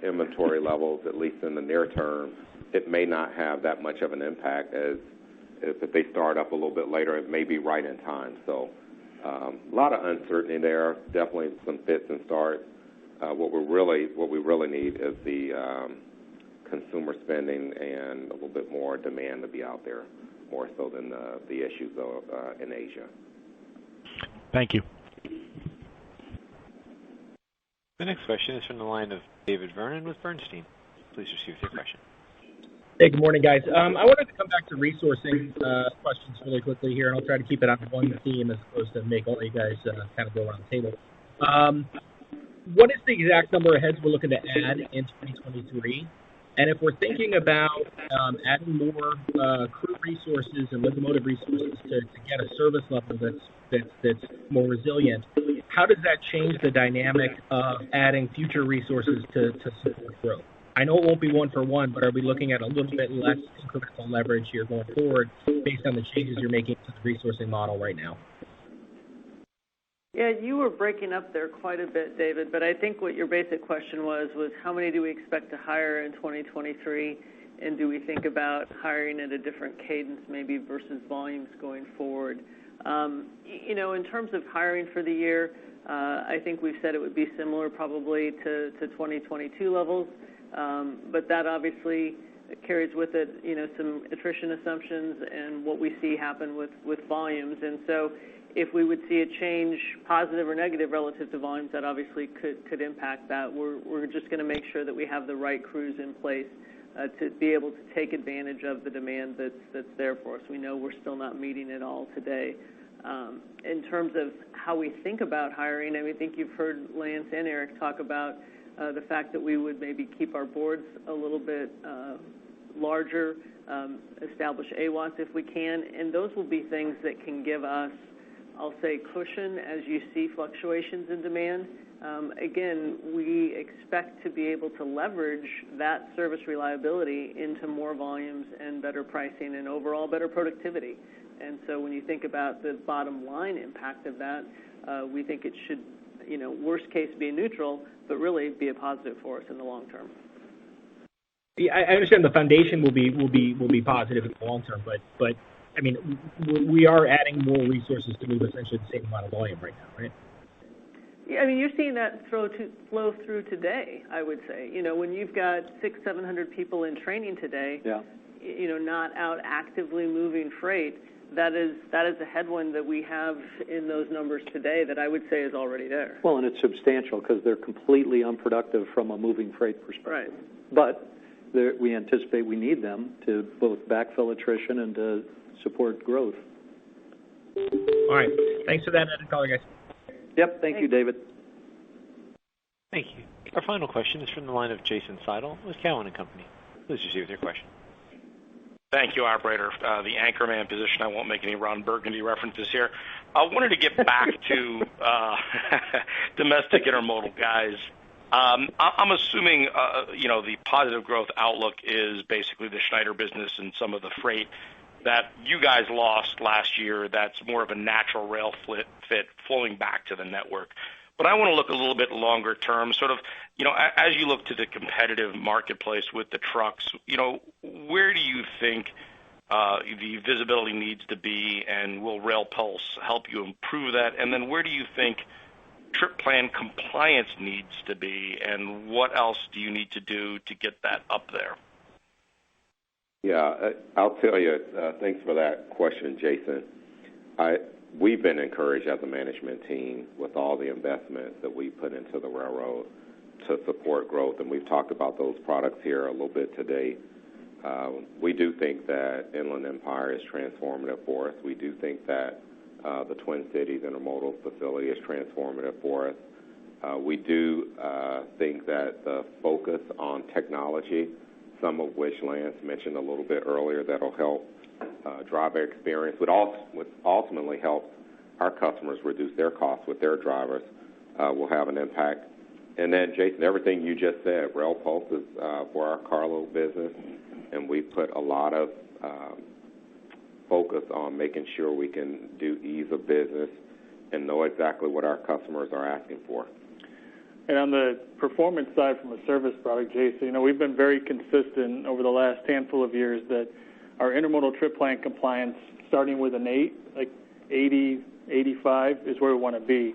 inventory levels, at least in the near term. It may not have that much of an impact as if they start up a little bit later, it may be right in time. So a lot of uncertainty there, definitely some fits and starts. What we really need is the consumer spending and a little bit more demand to be out there, more so than the issues in Asia. Thank you. The next question is from the line of David Vernon with Bernstein. Please proceed with your question. Hey, good morning, guys. I wanted to come back to resourcing questions really quickly here, and I'll try to keep it on one theme as opposed to make all you guys kind of go around the table. What is the exact number of heads we're looking to add in 2023? And if we're thinking about adding more crew resources and locomotive resources to get a service level that's more resilient, how does that change the dynamic of adding future resources to support growth? I know it won't be one for one, but are we looking at a little bit less incremental leverage here going forward based on the changes you're making to the resourcing model right now? Yeah, you were breaking up there quite a bit, David, but I think what your basic question was how many do we expect to hire in 2023, and do we think about hiring at a different cadence maybe versus volumes going forward? In terms of hiring for the year, I think we've said it would be similar probably to 2022 levels, but that obviously carries with it, some attrition assumptions and what we see happen with volumes. And so if we would see a change, positive or negative, relative to volumes, that obviously could impact that. We're just going to make sure that we have the right crews in place to be able to take advantage of the demand that's there for us. We know we're still not meeting it all today. In terms of how we think about hiring, I think you've heard Lance and Eric talk about the fact that we would maybe keep our boards a little bit larger, establish AWATs if we can, and those will be things that can give us, I'll say, cushion as you see fluctuations in demand. Again, we expect to be able to leverage that service reliability into more volumes and better pricing and overall better productivity. And so when you think about the bottom line impact of that, we think it should, worst case be neutral, but really be a positive for us in the long term. Yeah, I understand the foundation will be positive in the long term, but I mean, we are adding more resources to move essentially the same amount of volume right now, right? Yeah, I mean, you're seeing that flow through today, I would say. When you've got 600-700 people in training today, not out actively moving freight, that is a headwind that we have in those numbers today that I would say is already there. Well, and it's substantial because they're completely unproductive from a moving freight perspective. Right. But we anticipate we need them to both backfill attrition and to support growth. All right. Thanks for that added color, guys. Yep. Thank you, David. Thank you. Our final question is from the line of Jason Seidel with Cowen and Company. Please proceed with your question. Thank you, operator. The anchorman position. I won't make any Ron Burgundy references here. I wanted to get back to domestic intermodal, guys. I'm assuming, the positive growth outlook is basically the Schneider business and some of the freight that you guys lost last year. That's more of a natural rail fit flowing back to the network. But I want to look a little bit longer term, sort of, as you look to the competitive marketplace with the trucks, where do you think the visibility needs to be, and will RailPulse help you improve that? And then where do you think trip plan compliance needs to be, and what else do you need to do to get that up there? Yeah, I'll tell you, thanks for that question, Jason. We've been encouraged as a management team with all the investments that we put into the railroad to support growth, and we've talked about those products here a little bit today. We do think that Inland Empire is transformative for us. We do think that the Twin Cities Intermodal Facility is transformative for us. We do think that the focus on technology, some of which Lance mentioned a little bit earlier, that'll help driver experience, would ultimately help our customers reduce their costs with their drivers, will have an impact. And then, Jason, everything you just said, RailPulse is for our carload business, and we put a lot of focus on making sure we can do ease of business and know exactly what our customers are asking for. And on the performance side from a service product, Jason, we've been very consistent over the last handful of years that our intermodal trip plan compliance, starting with an 8, like 80, 85 is where we want to be.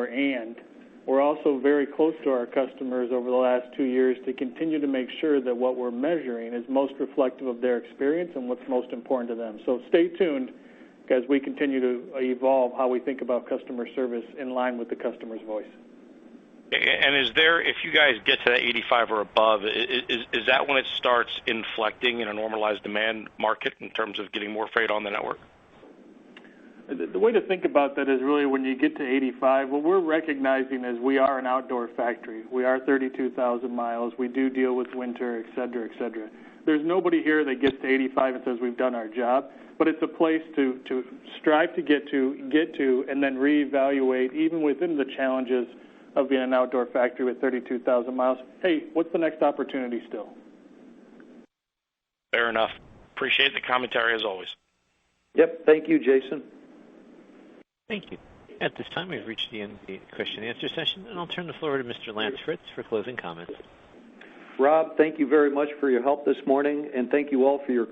And we're also very close to our customers over the last 2 years to continue to make sure that what we're measuring is most reflective of their experience and what's most important to them. So stay tuned as we continue to evolve how we think about customer service in line with the customer's voice. And is there, if you guys get to that 85 or above, is that when it starts inflecting in a normalized demand market in terms of getting more freight on the network? The way to think about that is really when you get to 85, what we're recognizing is we are an outdoor factory. We are 32,000 miles. We do deal with winter, et cetera, et cetera. There's nobody here that gets to 85 and says we've done our job, but it's a place to strive to get to, and then reevaluate even within the challenges of being an outdoor factory with 32,000 miles. Hey, what's the next opportunity still? Fair enough. Appreciate the commentary as always. Yep. Thank you, Jason. Thank you. At this time, we've reached the end of the question and answer session, and I'll turn the floor to Mr. Lance Fritz for closing comments. Rob, thank you very much for your help this morning, and thank you all for your